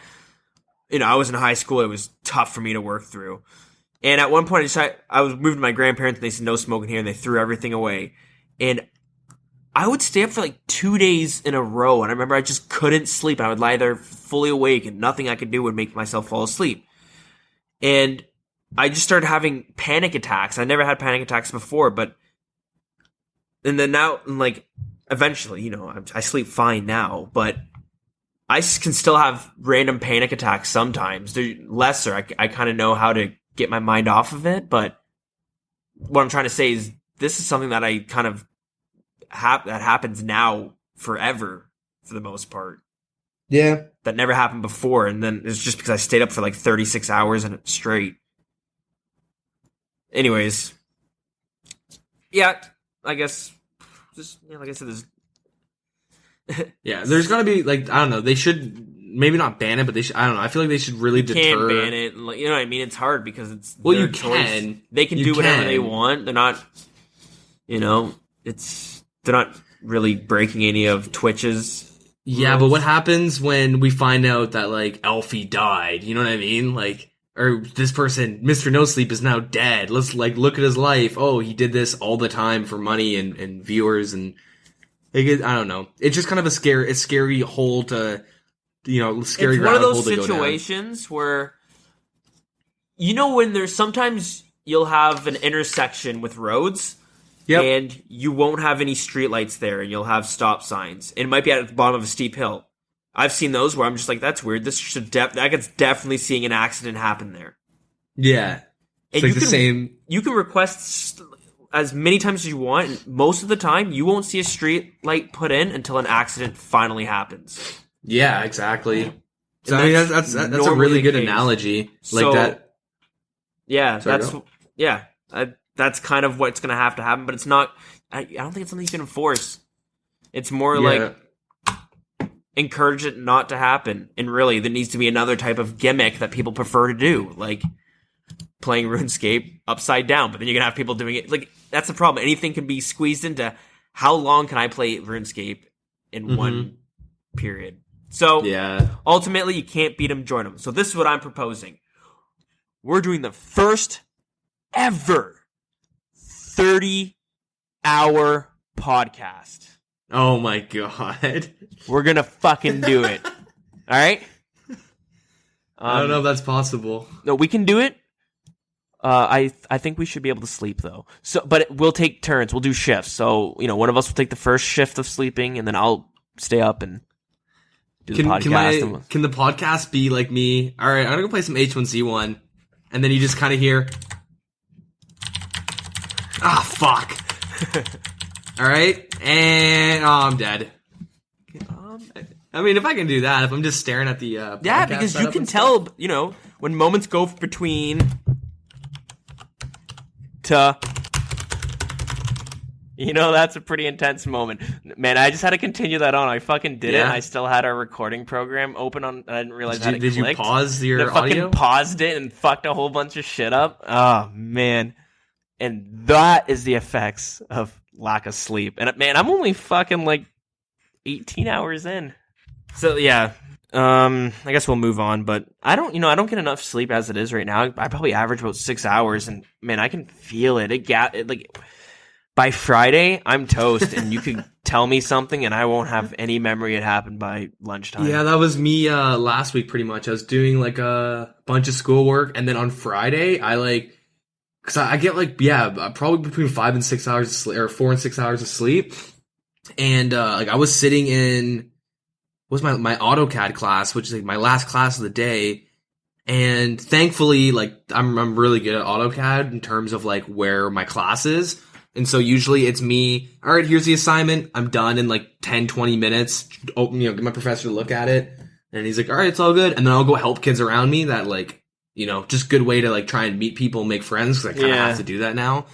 I was in high school. It was tough for me to work through. And at one point, I was moving to my grandparents, and they said no smoking here, and they threw everything away. And I would stay up for like 2 days in a row, and I remember I just couldn't sleep. I would lie there fully awake, and nothing I could do would make myself fall asleep. And I just started having panic attacks. I never had panic attacks before, and then now, like, eventually, I sleep fine now, but I can still have random panic attacks sometimes. They're lesser. I kind of know how to get my mind off of it, but what I'm trying to say is this is something that I kind of that happens now forever for the most part. Yeah. That never happened before, and then it's just because I stayed up for like 36 hours and it's straight. Anyways, yeah, I guess just like I said, there's yeah, there's gotta be like, I don't know, they should maybe not ban it, but they should, I don't know, I feel like they should really deter. Can't ban it, and, you know what I mean? It's hard because it's well, their you choice. can. They can do whatever they want. They're not, they're not really breaking any of Twitch's. Yeah, but what happens when we find out that like Elfie died? You know what I mean? Like, or this person, Mr. No Sleep, is now dead. Let's like look at his life. Oh, he did this all the time for money and viewers, and I don't know. It's just kind of a scary hole to, scary. It's one of those hole to situations where, when there's sometimes you'll have an intersection with roads. Yep. And you won't have any streetlights there, and you'll have stop signs. And it might be at the bottom of a steep hill. I've seen those where I'm just like, that's weird. I could definitely seeing an accident happen there. Yeah. It's and like the same. You can request as many times as you want. And most of the time, you won't see a street light put in until an accident finally happens. Yeah, exactly. So I mean, that's a really good analogy. Like so, that. Yeah, that's kind of what's going to happen, but it's not. I don't think it's something you can enforce. It's more like encourage it not to happen. And really, there needs to be another type of gimmick that people prefer to do, like playing RuneScape upside down. But then you're going to have people doing it. Like, that's the problem. Anything can be squeezed into how long can I play RuneScape in one period. So ultimately, you can't beat them, join them. So this is what I'm proposing. We're doing the first ever 30-hour podcast. Oh my god. We're gonna fucking do it. Alright? I don't know if that's possible. No, we can do it. I think we should be able to sleep though. But we'll take turns. We'll do shifts. So, one of us will take the first shift of sleeping, and then I'll stay up and do the podcast. Can the podcast be like me? Alright, I'm gonna go play some H1Z1, and then you just kind of hear... Ah, fuck. Alright, and I'm dead. I mean, if I can do that, if I'm just staring at the yeah, because you can tell, when moments go between to... that's a pretty intense moment. Man, I just had to continue that on. I fucking did it, and I still had our recording program open on... I didn't realize how it clicked. Did you pause your audio? I fucking paused it and fucked a whole bunch of shit up. Oh, man. And that is the effects of lack of sleep. And man, I'm only fucking like 18 hours in. So yeah, I guess we'll move on. But I don't get enough sleep as it is right now. I probably average about 6 hours, and man, I can feel it. Like by Friday, I'm toast, and you could tell me something, and I won't have any memory it happened by lunchtime. Yeah, that was me last week. Pretty much, I was doing like a bunch of schoolwork, and then on Friday, because I get probably between 5 and 6 hours of sleep, or 4 and 6 hours of sleep. And I was sitting in my AutoCAD class, which is like my last class of the day. And thankfully, I'm really good at AutoCAD in terms of like where my class is. And so usually it's me, all right, here's the assignment. I'm done in like 10, 20 minutes. Get my professor to look at it. And he's like, all right, it's all good. And then I'll go help kids around me that just good way to like try and meet people and make friends, because I kind of have to do that now.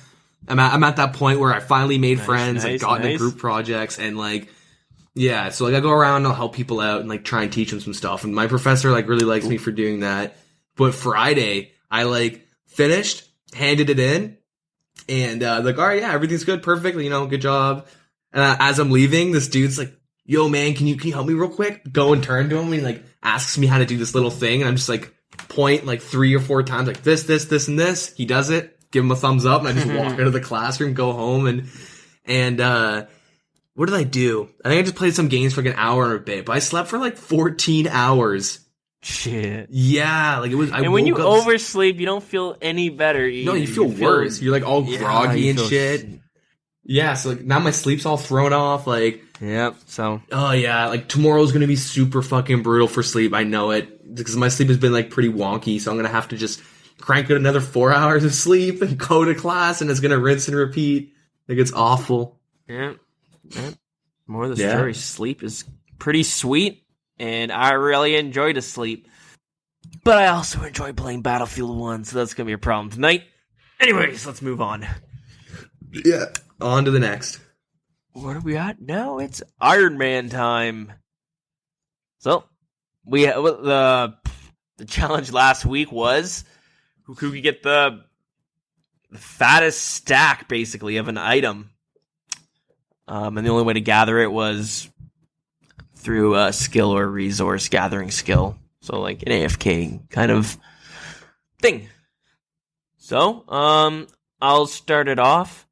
I'm at that point where I finally made friends and got into group projects, and so I go around and I'll help people out and like try and teach them some stuff. And my professor really likes me for doing that. But Friday I finished, handed it in, and like, all right, yeah, everything's good, perfect, good job. And as I'm leaving, this dude's like, yo, man, can you help me real quick? Go and turn to him, and he like asks me how to do this little thing, and I'm just like point like 3 or 4 times, like this, and this. He does it, give him a thumbs up, and I just walk out of the classroom, go home, and what did I do? I think I just played some games for like an hour and a bit, but I slept for like 14 hours. Shit. Yeah, like it was. And when you oversleep, you don't feel any better either. No, you feel worse. You're like all groggy and shit. Yeah, so like now my sleep's all thrown off. Like, yep. So, oh yeah, like tomorrow's gonna be super fucking brutal for sleep. I know it because my sleep has been like pretty wonky. So I'm gonna have to just crank out another 4 hours of sleep and go to class, and it's gonna rinse and repeat. Like it's awful. Yeah. More of the story. Sleep is pretty sweet, and I really enjoy to sleep. But I also enjoy playing Battlefield 1, so that's gonna be a problem tonight. Anyways, let's move on. Yeah. On to the next. What are we at? No, it's Iron Man time. So, the challenge last week was who could get the fattest stack, basically, of an item. And the only way to gather it was through a skill or resource gathering skill. So, like an AFK kind of thing. So, I'll start it off.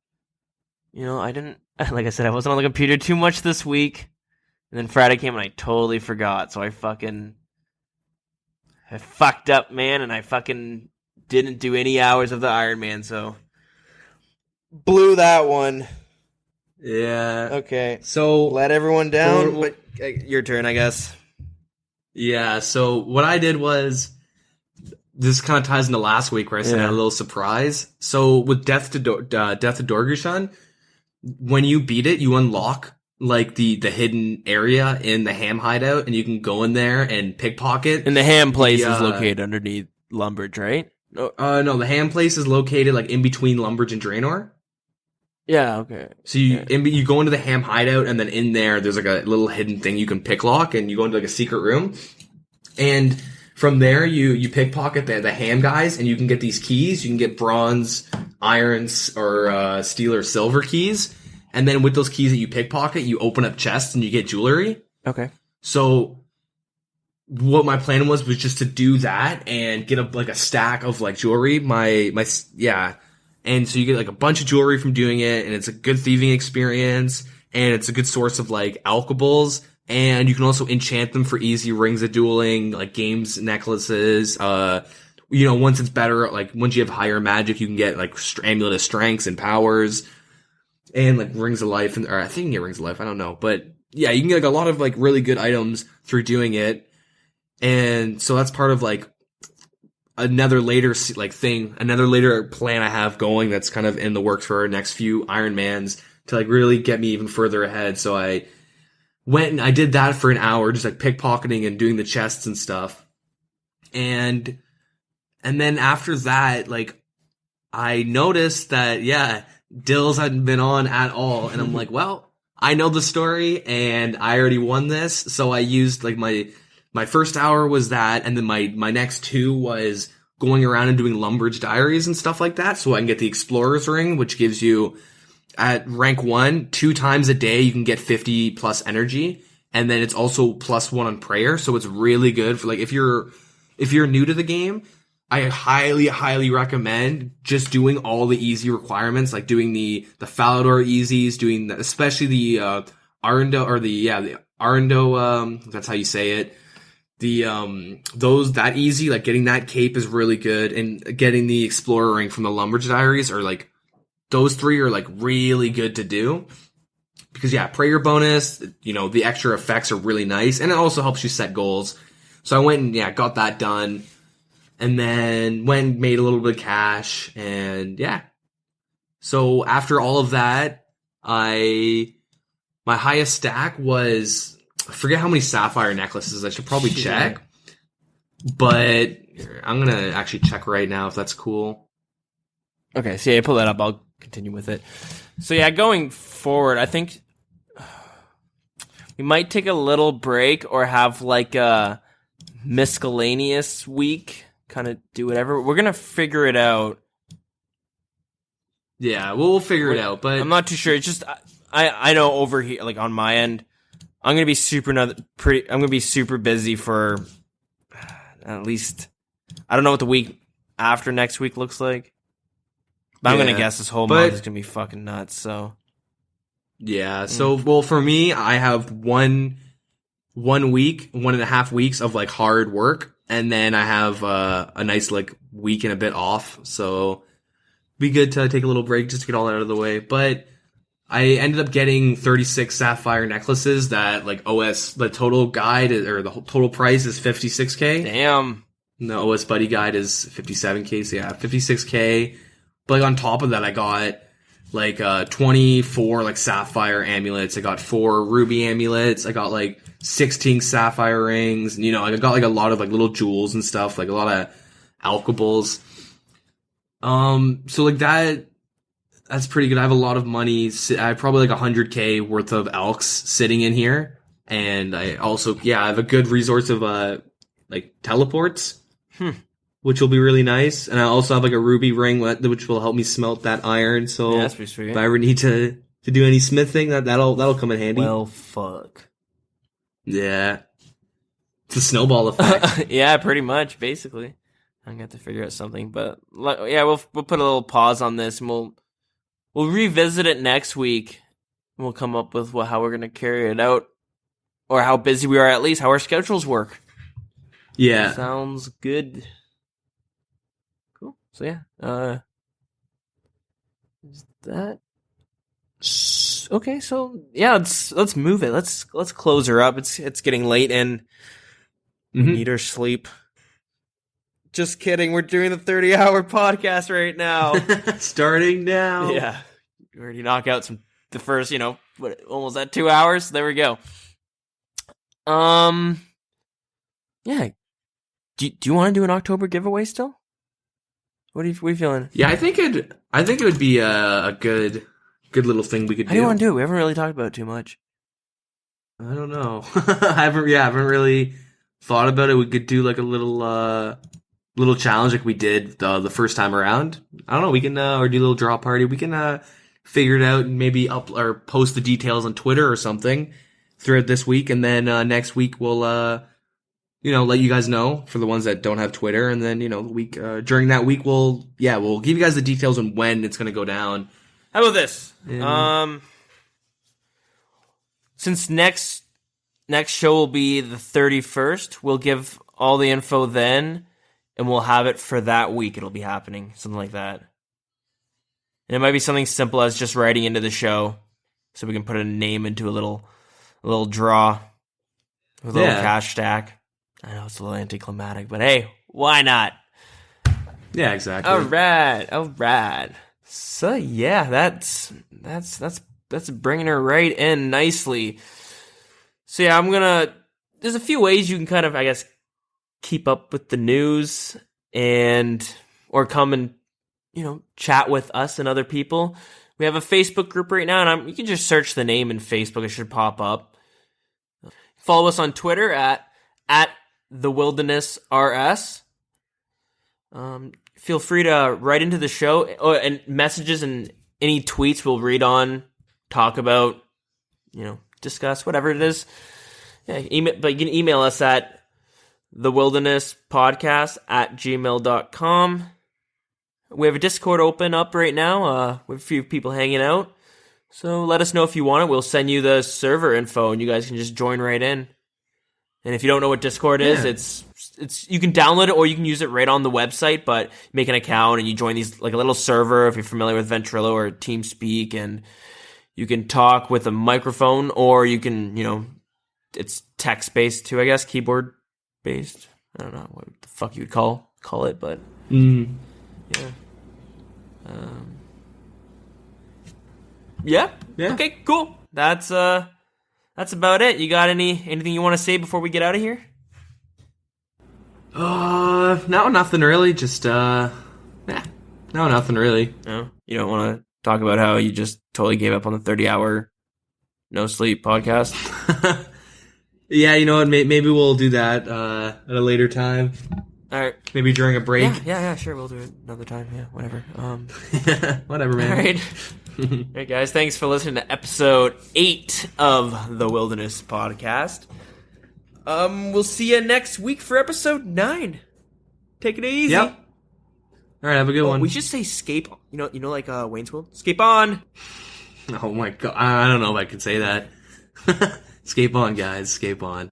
Like I said, I wasn't on the computer too much this week. And then Friday came and I totally forgot. So I fucked up, man. And I fucking didn't do any hours of the Iron Man. So blew that one. Yeah. Okay. So let everyone down. But your turn, I guess. Yeah. So what I did was, this kind of ties into last week where I said I had a little surprise. So with Death to Dorgushan, when you beat it, you unlock like the hidden area in the ham hideout, and you can go in there and pickpocket. And the ham place is located underneath Lumbridge, right? No, the ham place is located like in between Lumbridge and Draenor. Yeah, okay. So you go into the ham hideout, and then in there's like a little hidden thing you can picklock, and you go into like a secret room, and from there you pickpocket the ham guys, and you can get these keys. You can get bronze, irons, or steel or silver keys, and then with those keys that you pickpocket, you open up chests and you get jewelry. Okay. So what my plan was just to do that and get a stack of like jewelry. And so you get like a bunch of jewelry from doing it, and it's a good thieving experience, and it's a good source of like alchables, and you can also enchant them for easy rings of dueling, like games, necklaces. Once it's better, like once you have higher magic, you can get like amulet of strengths and powers, and like rings of life, or I think you can get rings of life. I don't know, but yeah, you can get like a lot of like really good items through doing it, and so that's part of like another later plan I have going that's kind of in the works for our next few Iron Mans to like really get me even further ahead. So I went and I did that for an hour, just like pickpocketing and doing the chests and stuff. And then after that, like I noticed that, Dills hadn't been on at all. And I'm like, well, I know the story and I already won this. So I used like my first hour was that, and then my next 2 was going around and doing Lumbridge diaries and stuff like that, so I can get the Explorer's Ring, which gives you, at rank 1, 2 times a day you can get 50 plus energy, and then it's also +1 on prayer, so it's really good for like if you're new to the game. I highly, highly recommend just doing all the easy requirements, like doing the Falador easies, doing especially the Arendo, or the Arendo, that's how you say it. Those that easy, like getting that cape is really good, and getting the Explorer Ring from the Lumbridge Diaries are like, those 3 are like really good to do, because prayer bonus, the extra effects are really nice, and it also helps you set goals. So I went and got that done, and then went and made a little bit of cash, and so after all of that, my highest stack was, I forget how many sapphire necklaces. I should probably check. But I'm going to actually check right now if that's cool. Okay, so pull that up. I'll continue with it. So going forward, I think we might take a little break or have like a miscellaneous week. Kind of do whatever. We're going to figure it out Yeah, we'll figure it out. But I'm not too sure. It's just I know over here, like on my end, I'm gonna be super busy for at least, I don't know what the week after next week looks like. But I'm gonna guess this whole month is gonna be fucking nuts. So yeah. So well, for me, I have 1.5 weeks of like hard work, and then I have a nice like week and a bit off. So be good to take a little break just to get all that out of the way. But I ended up getting 36 sapphire necklaces that like the total guide or the total price is 56K. damn. And the OS Buddy guide is 57K. So yeah, 56K. But like on top of that, I got like 24 like sapphire amulets. I got 4 ruby amulets. I got like 16 sapphire rings. And, I got like a lot of like little jewels and stuff, like a lot of alchables. So like that's pretty good. I have a lot of money. I have probably like 100K worth of elks sitting in here. And I also, I have a good resource of like teleports. Which will be really nice. And I also have like a ruby ring which will help me smelt that iron. So Yeah, that's pretty sweet. if I ever need to do any smithing, that'll come in handy. Well, fuck. Yeah. It's a snowball effect. Yeah, pretty much, basically. I'm gonna have to figure out something, but yeah, we'll put a little pause on this, and we'll revisit it next week. We'll come up with how we're gonna carry it out, or how busy we are, at least how our schedules work. Yeah. Sounds good. Cool. So yeah, is that okay? So yeah, let's move it. Let's close her up. It's getting late and we need her sleep. Just kidding. We're doing the 30-hour podcast right now. Starting now. Yeah. We already knock out the first, almost at 2 hours. There we go. Yeah. Do you want to do an October giveaway still? What are you feeling? Yeah, I think it would be a good little thing we could do. How do you want to do it? We haven't really talked about it too much. I don't know. I haven't really thought about it. We could do like a little challenge like we did the first time around. I don't know. We can or do a little draw party. We can figure it out and maybe or post the details on Twitter or something throughout this week, and then next week we'll let you guys know for the ones that don't have Twitter, and then the week during that week we'll give you guys the details on when it's going to go down. How about this? Since next show will be the 31st, we'll give all the info then, and we'll have it for that week. It'll be happening, something like that. And it might be something simple as just writing into the show, so we can put a name into a little draw with a little cash stack. I know it's a little anticlimactic, but hey, why not? Yeah, exactly. All right. So yeah, that's bringing her right in nicely. So yeah, there's a few ways you can kind of, I guess, keep up with the news or come and, chat with us and other people. We have a Facebook group right now, and you can just search the name in Facebook. It should pop up. Follow us on Twitter at the Wilderness RS. Feel free to write into the show and messages and any tweets we'll read on, talk about, discuss, whatever it is. Yeah, but you can email us at thewildernesspodcast@gmail.com. We have a Discord open up right now with a few people hanging out. So let us know if you want it. We'll send you the server info, and you guys can just join right in. And if you don't know what Discord is, it's you can download it or you can use it right on the website, but make an account and you join these like a little server if you're familiar with Ventrilo or TeamSpeak, and you can talk with a microphone, or you can, it's text-based too, I guess, keyboard-based. I don't know what the fuck you would call it, but yeah. Yeah. Okay, cool. That's about it. You got anything you want to say before we get out of here? No, nothing really. Just no, nothing really. No, you don't want to talk about how you just totally gave up on the 30-hour no sleep podcast. Yeah, you know what? Maybe we'll do that at a later time. All right. Maybe during a break. Yeah, sure. We'll do it another time. Yeah, whatever. Whatever, man. All right. All right, guys. Thanks for listening to episode 8 of the Wilderness Podcast. We'll see you next week for episode 9. Take it easy. Yep. All right, have a good one. We should say scape. You know, like Wayne's World. Scape on. Oh my god, I don't know if I can say that. Scape on, guys. Scape on.